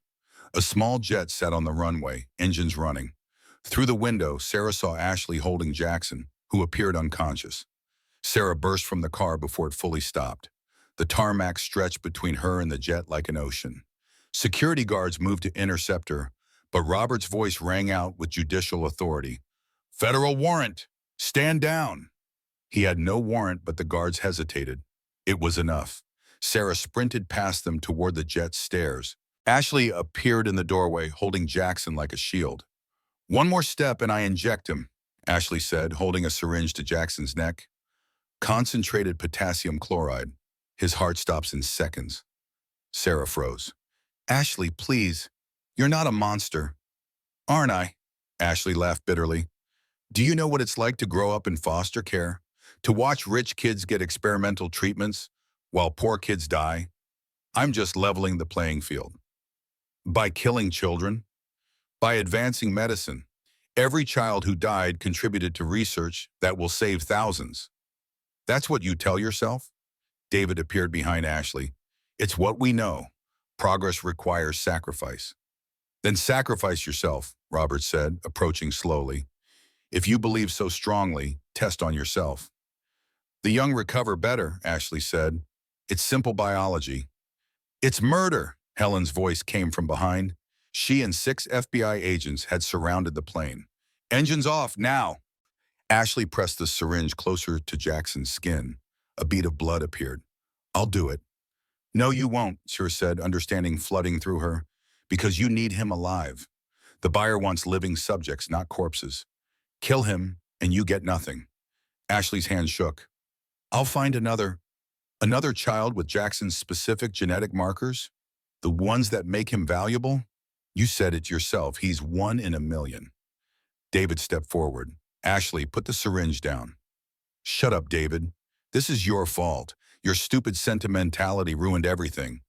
A small jet sat on the runway, engines running. Through the window, Sarah saw Ashley holding Jackson, who appeared unconscious. Sarah burst from the car before it fully stopped. The tarmac stretched between her and the jet like an ocean. Security guards moved to intercept her, but Robert's voice rang out with judicial authority. Federal warrant! Stand down! He had no warrant, but the guards hesitated. It was enough. Sarah sprinted past them toward the jet's stairs. Ashley appeared in the doorway, holding Jackson like a shield. One more step and I inject him, Ashley said, holding a syringe to Jackson's neck. Concentrated potassium chloride. His heart stops in seconds. Sarah froze. Ashley, please. You're not a monster. Aren't I? Ashley laughed bitterly. Do you know what it's like to grow up in foster care? To watch rich kids get experimental treatments while poor kids die? I'm just leveling the playing field. By killing children? By advancing medicine. Every child who died contributed to research that will save thousands. That's what you tell yourself? David appeared behind Ashley. It's what we know. Progress requires sacrifice. Then sacrifice yourself, Robert said, approaching slowly. If you believe so strongly, test on yourself. The young recover better, Ashley said. It's simple biology. It's murder, Helen's voice came from behind. She and 6 FBI agents had surrounded the plane. Engines off, now! Ashley pressed the syringe closer to Jackson's skin. A bead of blood appeared. I'll do it. No, you won't, Sarah said, understanding flooding through her. Because you need him alive. The buyer wants living subjects, not corpses. Kill him, and you get nothing. Ashley's hand shook. I'll find another child with Jackson's specific genetic markers? The ones that make him valuable? You said it yourself, he's 1 in a million. David stepped forward. Ashley, put the syringe down. Shut up, David. This is your fault. Your stupid sentimentality ruined everything.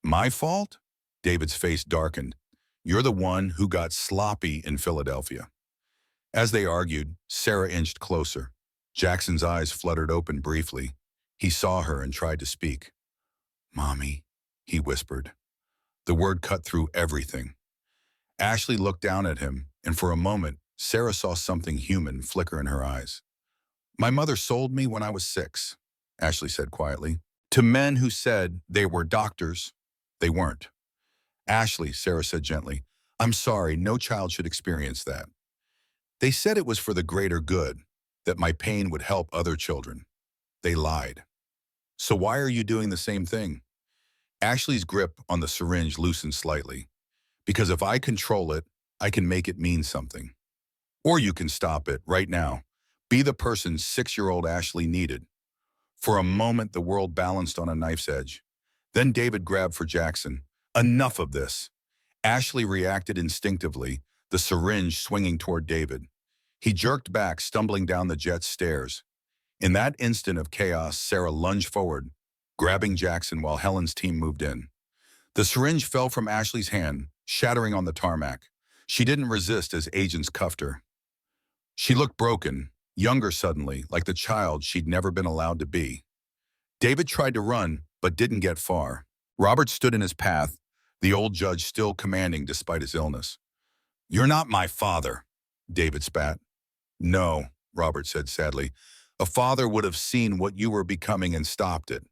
My fault? David's face darkened. You're the one who got sloppy in Philadelphia. As they argued, Sarah inched closer. Jackson's eyes fluttered open briefly. He saw her and tried to speak. Mommy, he whispered. The word cut through everything. Ashley looked down at him, and for a moment, Sarah saw something human flicker in her eyes. My mother sold me when I was 6, Ashley said quietly. To men who said they were doctors, they weren't. Ashley, Sarah said gently, I'm sorry, no child should experience that. They said it was for the greater good, that my pain would help other children. They lied. So why are you doing the same thing? Ashley's grip on the syringe loosened slightly. Because if I control it, I can make it mean something. Or you can stop it right now. Be the person 6-year-old Ashley needed. For a moment, the world balanced on a knife's edge. Then David grabbed for Jackson. Enough of this. Ashley reacted instinctively, the syringe swinging toward David. He jerked back, stumbling down the jet's stairs. In that instant of chaos, Sarah lunged forward, grabbing Jackson while Helen's team moved in. The syringe fell from Ashley's hand, shattering on the tarmac. She didn't resist as agents cuffed her. She looked broken, younger suddenly, like the child she'd never been allowed to be. David tried to run, but didn't get far. Robert stood in his path, the old judge still commanding despite his illness. You're not my father. David spat. No, Robert said sadly. A father would have seen what you were becoming and stopped it.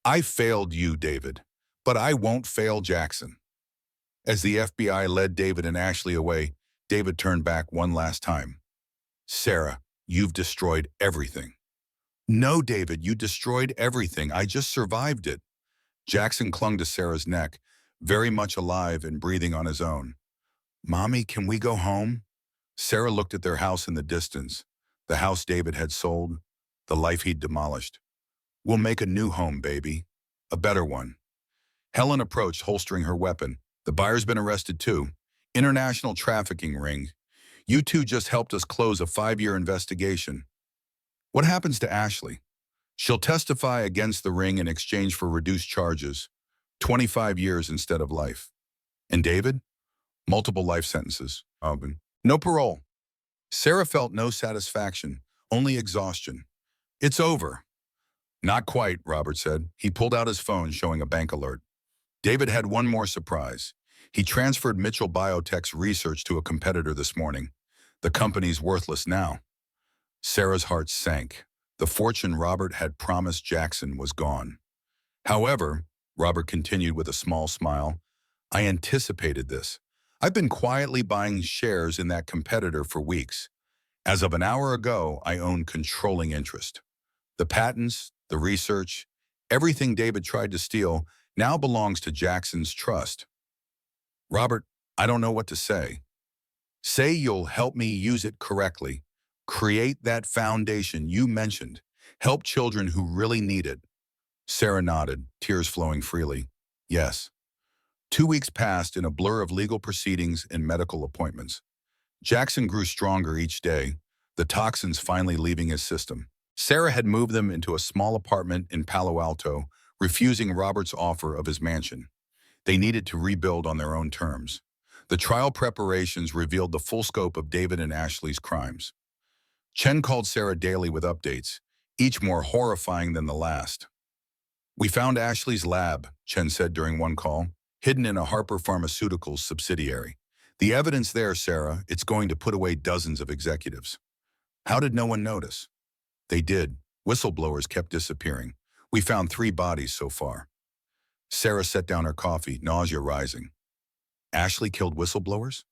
I failed you, David, but I won't fail Jackson. As the FBI led David and Ashley away, David turned back one last time. Sarah, you've destroyed everything. No, David, you destroyed everything. I just survived it. Jackson clung to Sarah's neck, very much alive and breathing on his own. Mommy, can we go home? Sarah looked at their house in the distance, the house David had sold, the life he'd demolished. We'll make a new home, baby. A better one. Helen approached, holstering her weapon. The buyer's been arrested too. International trafficking ring. You two just helped us close a 5-year investigation. What happens to Ashley? She'll testify against the ring in exchange for reduced charges, 25 years instead of life. And David? Multiple life sentences. No parole. Sarah felt no satisfaction, only exhaustion. It's over. Not quite, Robert said. He pulled out his phone, showing a bank alert. David had one more surprise. He transferred Mitchell Biotech's research to a competitor this morning. The company's worthless now. Sarah's heart sank. The fortune Robert had promised Jackson was gone. However, Robert continued with a small smile, I anticipated this. I've been quietly buying shares in that competitor for weeks. As of an hour ago, I own controlling interest. The patents, the research, everything David tried to steal now belongs to Jackson's trust. Robert, I don't know what to say. Say you'll help me use it correctly. Create that foundation you mentioned. Help children who really need it. Sarah nodded, tears flowing freely. Yes. 2 weeks passed in a blur of legal proceedings and medical appointments. Jackson grew stronger each day, the toxins finally leaving his system. Sarah had moved them into a small apartment in Palo Alto, refusing Robert's offer of his mansion. They needed to rebuild on their own terms. The trial preparations revealed the full scope of David and Ashley's crimes. Chen called Sarah daily with updates, each more horrifying than the last. We found Ashley's lab, Chen said during one call, hidden in a Harper Pharmaceuticals subsidiary. The evidence there, Sarah, it's going to put away dozens of executives. How did no one notice? They did. Whistleblowers kept disappearing. We found 3 bodies so far. Sarah set down her coffee, nausea rising. Ashley killed whistleblowers?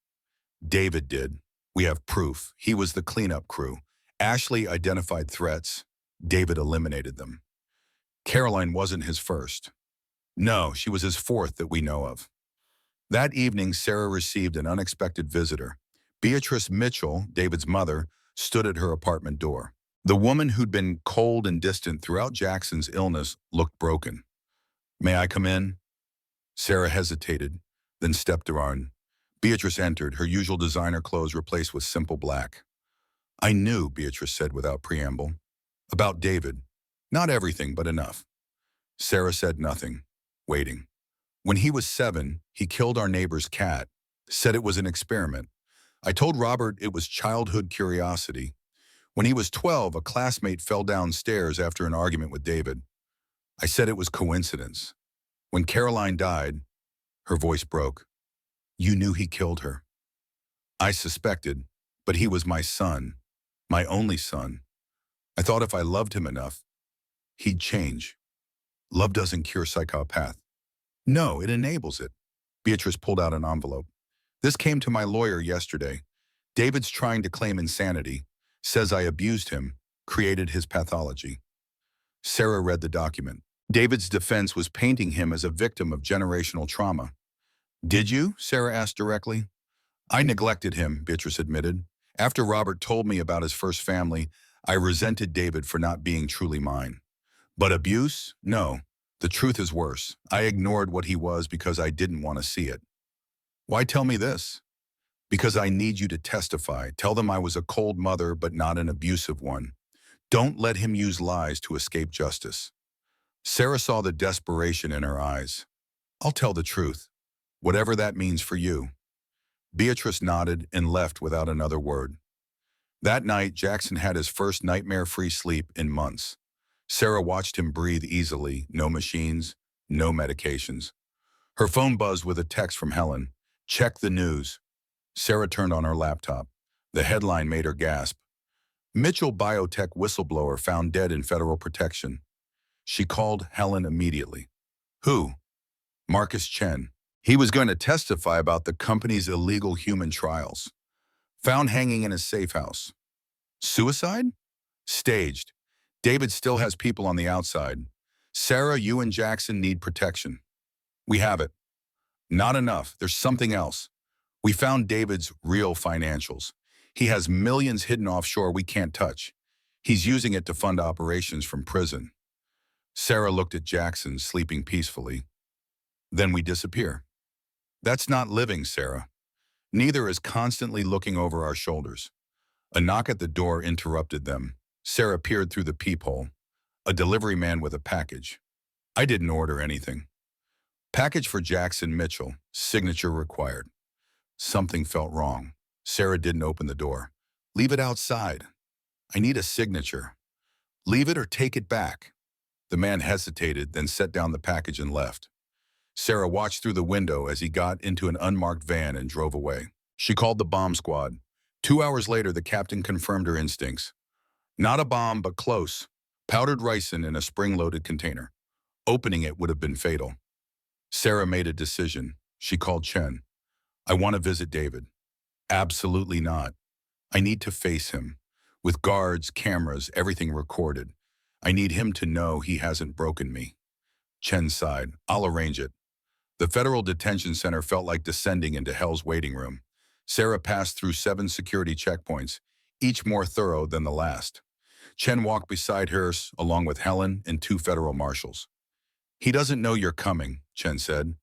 David did. We have proof. He was the cleanup crew. Ashley identified threats. David eliminated them. Caroline wasn't his first. No, she was his 4th that we know of. That evening, Sarah received an unexpected visitor. Beatrice Mitchell, David's mother, stood at her apartment door. The woman who'd been cold and distant throughout Jackson's illness looked broken. May I come in? Sarah hesitated, then stepped around. Beatrice entered, her usual designer clothes replaced with simple black. I knew, Beatrice said without preamble. About David. Not everything, but enough. Sarah said nothing, waiting. When he was 7, he killed our neighbor's cat, said it was an experiment. I told Robert it was childhood curiosity. When he was 12, a classmate fell downstairs after an argument with David. I said it was coincidence. When Caroline died, her voice broke. You knew he killed her. I suspected, but he was my son, my only son. I thought if I loved him enough, he'd change. Love doesn't cure psychopath. No, it enables it. Beatrice pulled out an envelope. This came to my lawyer yesterday. David's trying to claim insanity, says I abused him, created his pathology. Sarah read the document. David's defense was painting him as a victim of generational trauma. Did you? Sarah asked directly. I neglected him, Beatrice admitted. After Robert told me about his first family, I resented David for not being truly mine. But abuse? No. The truth is worse. I ignored what he was because I didn't want to see it. Why tell me this? Because I need you to testify. Tell them I was a cold mother, but not an abusive one. Don't let him use lies to escape justice. Sarah saw the desperation in her eyes. I'll tell the truth, whatever that means for you. Beatrice nodded and left without another word. That night, Jackson had his first nightmare-free sleep in months. Sarah watched him breathe easily, no machines, no medications. Her phone buzzed with a text from Helen. Check the news. Sarah turned on her laptop. The headline made her gasp. Mitchell biotech whistleblower found dead in federal protection. She called Helen immediately. Who? Marcus Chen. He was going to testify about the company's illegal human trials. Found hanging in his safe house. Suicide? Staged. David still has people on the outside. Sarah, you and Jackson need protection. We have it. Not enough. There's something else. We found David's real financials. He has millions hidden offshore we can't touch. He's using it to fund operations from prison. Sarah looked at Jackson, sleeping peacefully. Then we disappear. That's not living, Sarah. Neither is constantly looking over our shoulders. A knock at the door interrupted them. Sarah peered through the peephole. A delivery man with a package. I didn't order anything. Package for Jackson Mitchell. Signature required. Something felt wrong. Sarah didn't open the door. Leave it outside. I need a signature. Leave it or take it back. The man hesitated, then set down the package and left. Sarah watched through the window as he got into an unmarked van and drove away. She called the bomb squad. 2 hours later, the captain confirmed her instincts. Not a bomb, but close. Powdered ricin in a spring-loaded container. Opening it would have been fatal. Sarah made a decision. She called Chen. I want to visit David. Absolutely not. I need to face him. With guards, cameras, everything recorded. I need him to know he hasn't broken me. Chen sighed. I'll arrange it. The federal detention center felt like descending into hell's waiting room. Sarah passed through 7 security checkpoints, each more thorough than the last. Chen walked beside her, along with Helen and 2 federal marshals. He doesn't know you're coming, Chen said.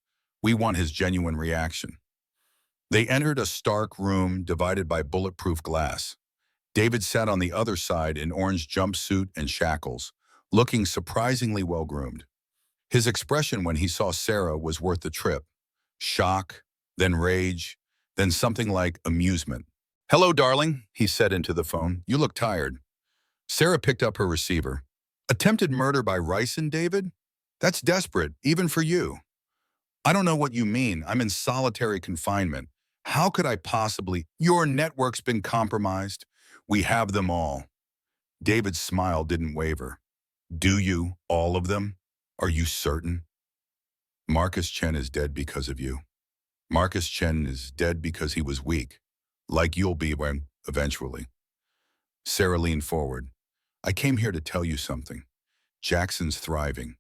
We want his genuine reaction. They entered a stark room divided by bulletproof glass. David sat on the other side in orange jumpsuit and shackles, looking surprisingly well-groomed. His expression when he saw Sarah was worth the trip. Shock, then rage, then something like amusement. Hello, darling, he said into the phone. You look tired. Sarah picked up her receiver. Attempted murder by ricin, David? That's desperate, even for you. I don't know what you mean. I'm in solitary confinement. How could I possibly? Your network's been compromised. We have them all. David's smile didn't waver. Do you? All of them? Are you certain? Marcus Chen is dead because of you. Marcus Chen is dead because he was weak, like you'll be when, eventually. Sarah leaned forward. I came here to tell you something. Jackson's thriving.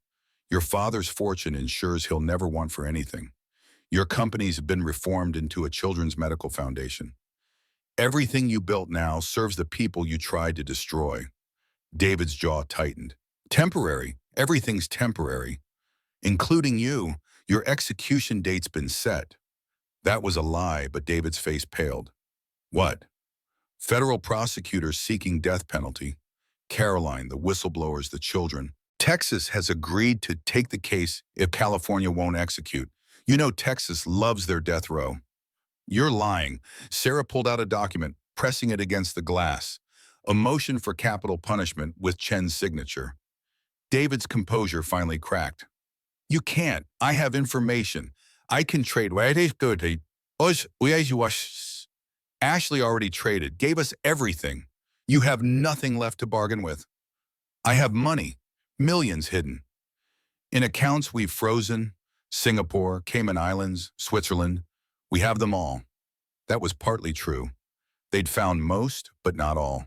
Your father's fortune ensures he'll never want for anything. Your company's been reformed into a children's medical foundation. Everything you built now serves the people you tried to destroy. David's jaw tightened. Temporary. Everything's temporary. Including you. Your execution date's been set. That was a lie, but David's face paled. What? Federal prosecutors seeking death penalty. Caroline, the whistleblowers, the children. Texas has agreed to take the case if California won't execute. You know Texas loves their death row. You're lying. Sarah pulled out a document, pressing it against the glass. A motion for capital punishment with Chen's signature. David's composure finally cracked. You can't. I have information. I can trade. Ashley already traded, gave us everything. You have nothing left to bargain with. I have money, millions hidden. In accounts we've frozen, Singapore, Cayman Islands, Switzerland, we have them all. That was partly true. They'd found most, but not all.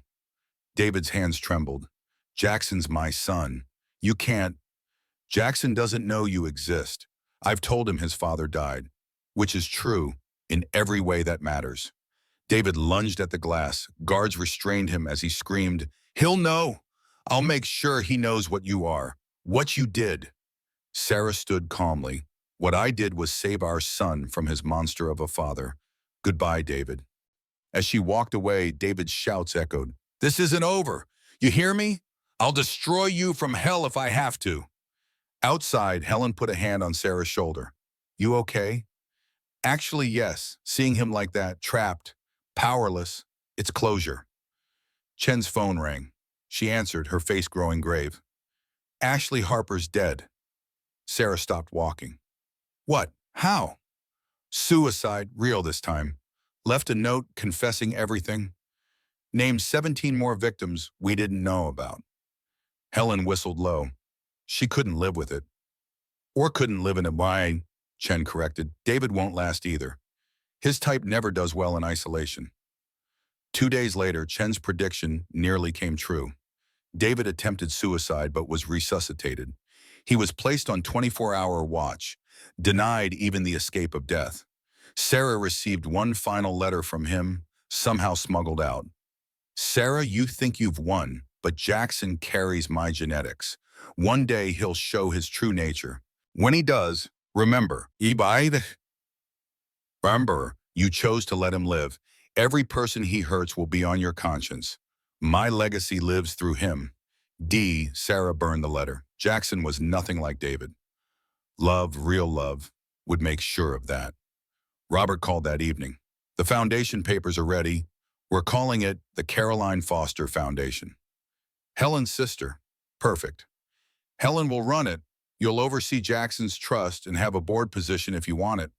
David's hands trembled. Jackson's my son. You can't. Jackson doesn't know you exist. I've told him his father died, which is true in every way that matters. David lunged at the glass. Guards restrained him as he screamed, He'll know. I'll make sure he knows what you are, what you did. Sarah stood calmly. What I did was save our son from his monster of a father. Goodbye, David. As she walked away, David's shouts echoed. This isn't over. You hear me? I'll destroy you from hell if I have to. Outside, Helen put a hand on Sarah's shoulder. You okay? Actually, yes. Seeing him like that, trapped, powerless, it's closure. Chen's phone rang. She answered, her face growing grave. Ashley Harper's dead. Sarah stopped walking. What? How? Suicide, real this time. Left a note confessing everything. Named 17 more victims we didn't know about. Helen whistled low. She couldn't live with it. Or couldn't live in it. Why, Chen corrected. David won't last either. His type never does well in isolation. 2 days later, Chen's prediction nearly came true. David attempted suicide but was resuscitated. He was placed on 24-hour watch, denied even the escape of death. Sarah received one final letter from him, somehow smuggled out. Sarah, you think you've won, but Jackson carries my genetics. One day he'll show his true nature. When he does, remember, remember, you chose to let him live. Every person he hurts will be on your conscience. My legacy lives through him. Sarah burned the letter. Jackson was nothing like David. Love, real love, would make sure of that. Robert called that evening. The foundation papers are ready. We're calling it the Caroline Foster Foundation. Helen's sister. Perfect. Helen will run it. You'll oversee Jackson's trust and have a board position if you want it.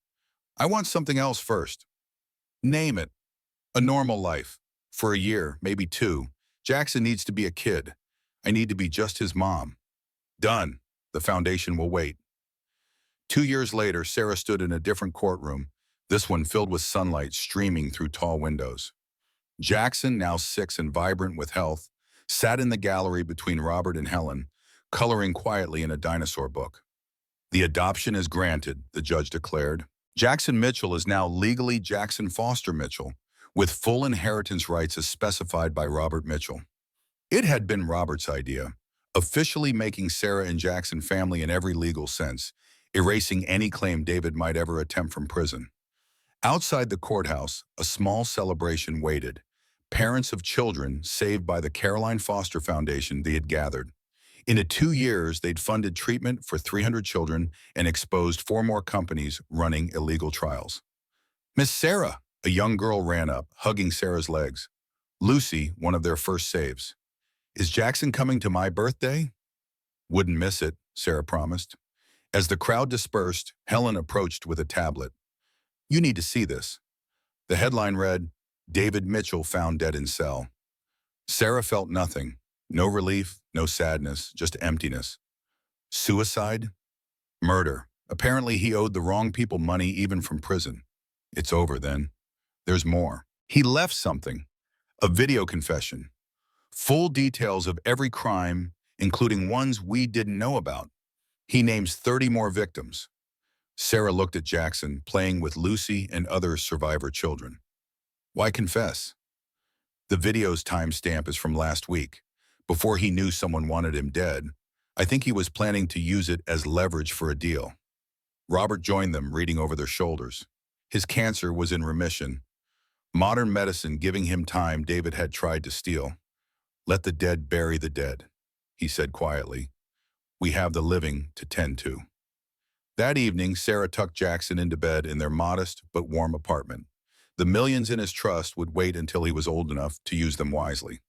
I want something else first. Name it. A normal life. For a year, maybe 2. Jackson needs to be a kid. I need to be just his mom. Done. The foundation will wait. 2 years later, Sarah stood in a different courtroom, this one filled with sunlight streaming through tall windows. Jackson, now 6 and vibrant with health, sat in the gallery between Robert and Helen, coloring quietly in a dinosaur book. The adoption is granted, the judge declared. Jackson Mitchell is now legally Jackson Foster Mitchell, with full inheritance rights as specified by Robert Mitchell. It had been Robert's idea, officially making Sarah and Jackson family in every legal sense, erasing any claim David might ever attempt from prison. Outside the courthouse, a small celebration waited. Parents of children saved by the Caroline Foster Foundation they had gathered. In 2 years, they'd funded treatment for 300 children and exposed 4 more companies running illegal trials. Miss Sarah, a young girl ran up, hugging Sarah's legs. Lucy, one of their first saves. Is Jackson coming to my birthday? Wouldn't miss it, Sarah promised. As the crowd dispersed, Helen approached with a tablet. You need to see this. The headline read, David Mitchell found dead in cell. Sarah felt nothing. No relief, no sadness, just emptiness. Suicide? Murder. Apparently he owed the wrong people money even from prison. It's over then. There's more. He left something. A video confession. Full details of every crime, including ones we didn't know about. He names 30 more victims. Sarah looked at Jackson, playing with Lucy and other survivor children. Why confess? The video's timestamp is from last week. Before he knew someone wanted him dead, I think he was planning to use it as leverage for a deal. Robert joined them, reading over their shoulders. His cancer was in remission. Modern medicine giving him time David had tried to steal. Let the dead bury the dead, he said quietly. We have the living to tend to. That evening, Sarah tucked Jackson into bed in their modest but warm apartment. The millions in his trust would wait until he was old enough to use them wisely.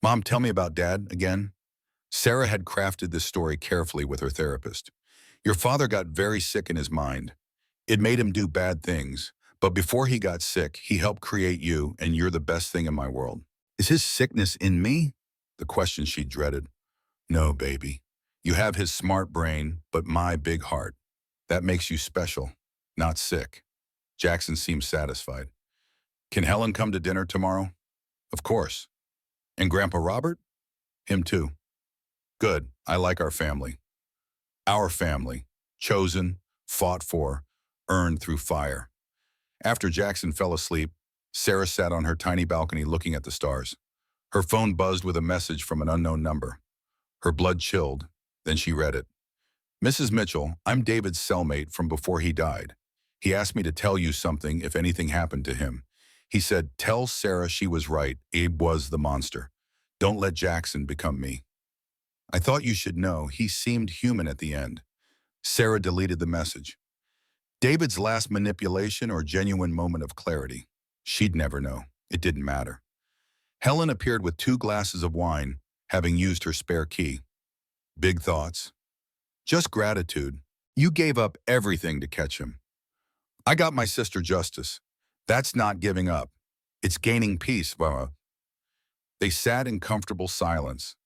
Mom, tell me about Dad again. Sarah had crafted this story carefully with her therapist. Your father got very sick in his mind. It made him do bad things, but before he got sick, he helped create you, and you're the best thing in my world. Is his sickness in me? The question she dreaded. No, baby. You have his smart brain, but my big heart. That makes you special, not sick. Jackson seemed satisfied. Can Helen come to dinner tomorrow? Of course. And Grandpa Robert? Him too. Good. I like our family. Our family. Chosen, fought for, earned through fire. After Jackson fell asleep, Sarah sat on her tiny balcony looking at the stars. Her phone buzzed with a message from an unknown number. Her blood chilled. Then she read it. Mrs. Mitchell, I'm David's cellmate from before he died. He asked me to tell you something if anything happened to him. He said, tell Sarah she was right. Abe was the monster. Don't let Jackson become me. I thought you should know. He seemed human at the end. Sarah deleted the message. David's last manipulation or genuine moment of clarity? She'd never know. It didn't matter. Helen appeared with 2 glasses of wine, having used her spare key. Big thoughts. Just gratitude. You gave up everything to catch him. I got my sister justice. That's not giving up. It's gaining peace, Mama. They sat in comfortable silence.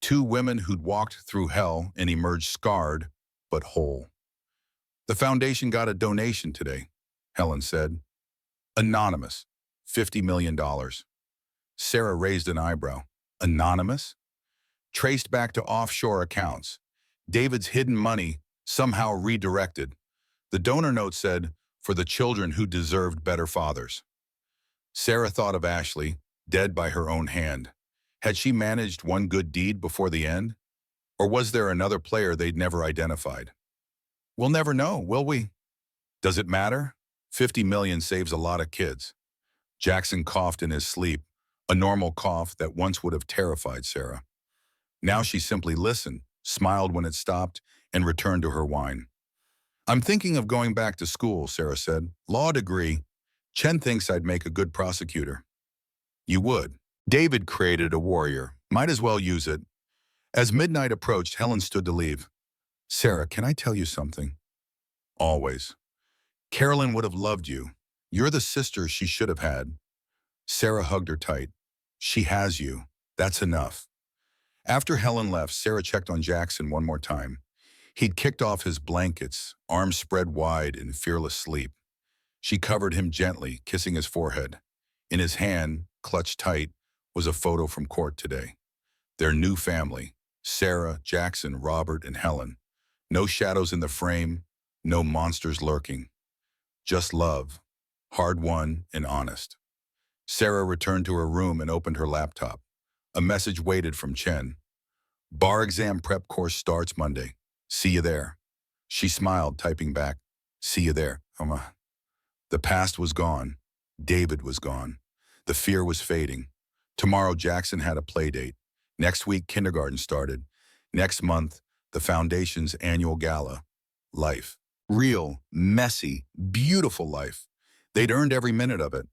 Two women who'd walked through hell and emerged scarred, but whole. The foundation got a donation today, Helen said. Anonymous. $50 million. Sarah raised an eyebrow. Anonymous? Traced back to offshore accounts. David's hidden money somehow redirected. The donor note said, for the children who deserved better fathers. Sarah thought of Ashley, dead by her own hand. Had she managed one good deed before the end? Or was there another player they'd never identified? We'll never know, will we? Does it matter? 50 million saves a lot of kids. Jackson coughed in his sleep, a normal cough that once would have terrified Sarah. Now she simply listened, smiled when it stopped, and returned to her wine. I'm thinking of going back to school, Sarah said. Law degree. Chen thinks I'd make a good prosecutor. You would. David created a warrior. Might as well use it. As midnight approached, Helen stood to leave. Sarah, can I tell you something? Always. Carolyn would have loved you. You're the sister she should have had. Sarah hugged her tight. She has you. That's enough. After Helen left, Sarah checked on Jackson one more time. He'd kicked off his blankets, arms spread wide in fearless sleep. She covered him gently, kissing his forehead. In his hand, clutched tight, was a photo from court today. Their new family, Sarah, Jackson, Robert, and Helen. No shadows in the frame, no monsters lurking. Just love, hard-won and honest. Sarah returned to her room and opened her laptop. A message waited from Chen. Bar exam prep course starts Monday. See you there. She smiled, typing back, see you there. The past was gone. David was gone. The fear was fading. Tomorrow, Jackson had a play date. Next week, kindergarten started. Next month, the Foundation's annual gala. Life. Real, messy, beautiful life. They'd earned every minute of it.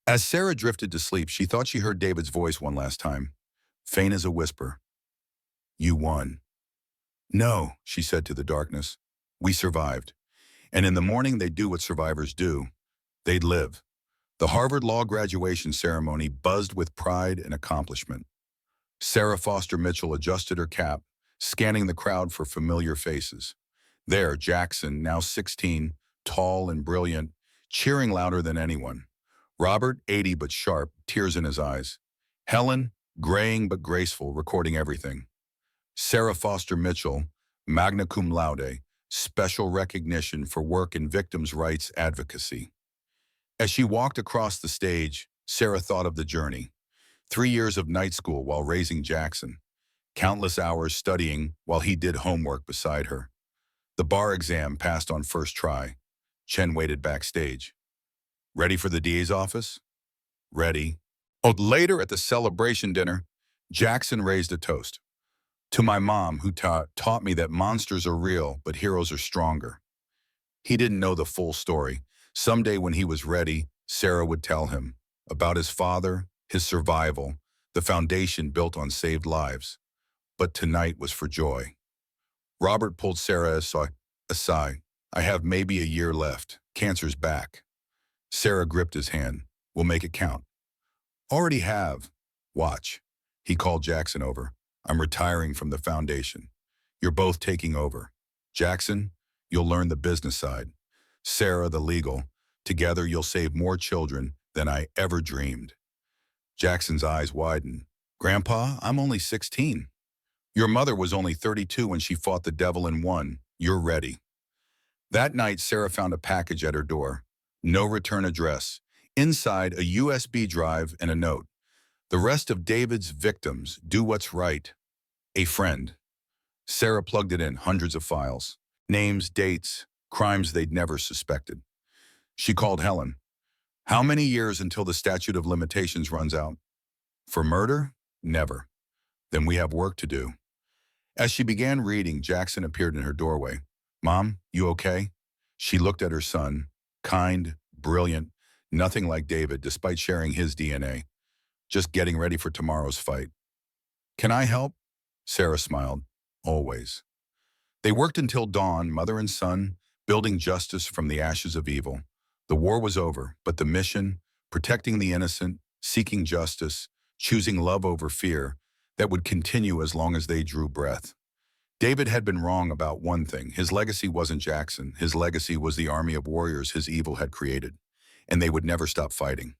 As Sarah drifted to sleep, she thought she heard David's voice one last time, faint as a whisper. You won. No, she said to the darkness. We survived. And in the morning, they'd do what survivors do. They'd live. The Harvard Law graduation ceremony buzzed with pride and accomplishment. Sarah Foster Mitchell adjusted her cap, scanning the crowd for familiar faces. There, Jackson, now 16, tall and brilliant, cheering louder than anyone. Robert, 80 but sharp, tears in his eyes. Helen, graying but graceful, recording everything. Sarah Foster Mitchell, magna cum laude, special recognition for work in victims' rights advocacy. As she walked across the stage, Sarah thought of the journey. 3 years of night school while raising Jackson. Countless hours studying while he did homework beside her. The bar exam passed on first try. Chen waited backstage. Ready for the DA's office? Ready. Later at the celebration dinner, Jackson raised a toast. To my mom, who taught me that monsters are real, but heroes are stronger. He didn't know the full story. Someday when he was ready, Sarah would tell him about his father, his survival, the foundation built on saved lives. But tonight was for joy. Robert pulled Sarah aside. I have maybe a year left. Cancer's back. Sarah gripped his hand. We'll make it count. Already have. Watch. He called Jackson over. I'm retiring from the foundation. You're both taking over. Jackson, you'll learn the business side. Sarah, the legal. Together, you'll save more children than I ever dreamed. Jackson's eyes widened. Grandpa, I'm only 16. Your mother was only 32 when she fought the devil and won. You're ready. That night, Sarah found a package at her door. No return address. Inside, a USB drive and a note. The rest of David's victims, do what's right. A friend. Sarah plugged it in, hundreds of files. Names, dates, crimes they'd never suspected. She called Helen. How many years until the statute of limitations runs out? For murder? Never. Then we have work to do. As she began reading, Jackson appeared in her doorway. Mom, you okay? She looked at her son. Kind, brilliant, nothing like David despite sharing his DNA. Just getting ready for tomorrow's fight. Can I help? Sarah smiled. Always. They worked until dawn, mother and son, building justice from the ashes of evil. The war was over, but the mission, protecting the innocent, seeking justice, choosing love over fear that would continue as long as they drew breath. David had been wrong about one thing. His legacy wasn't Jackson. His legacy was the army of warriors his evil had created, and they would never stop fighting.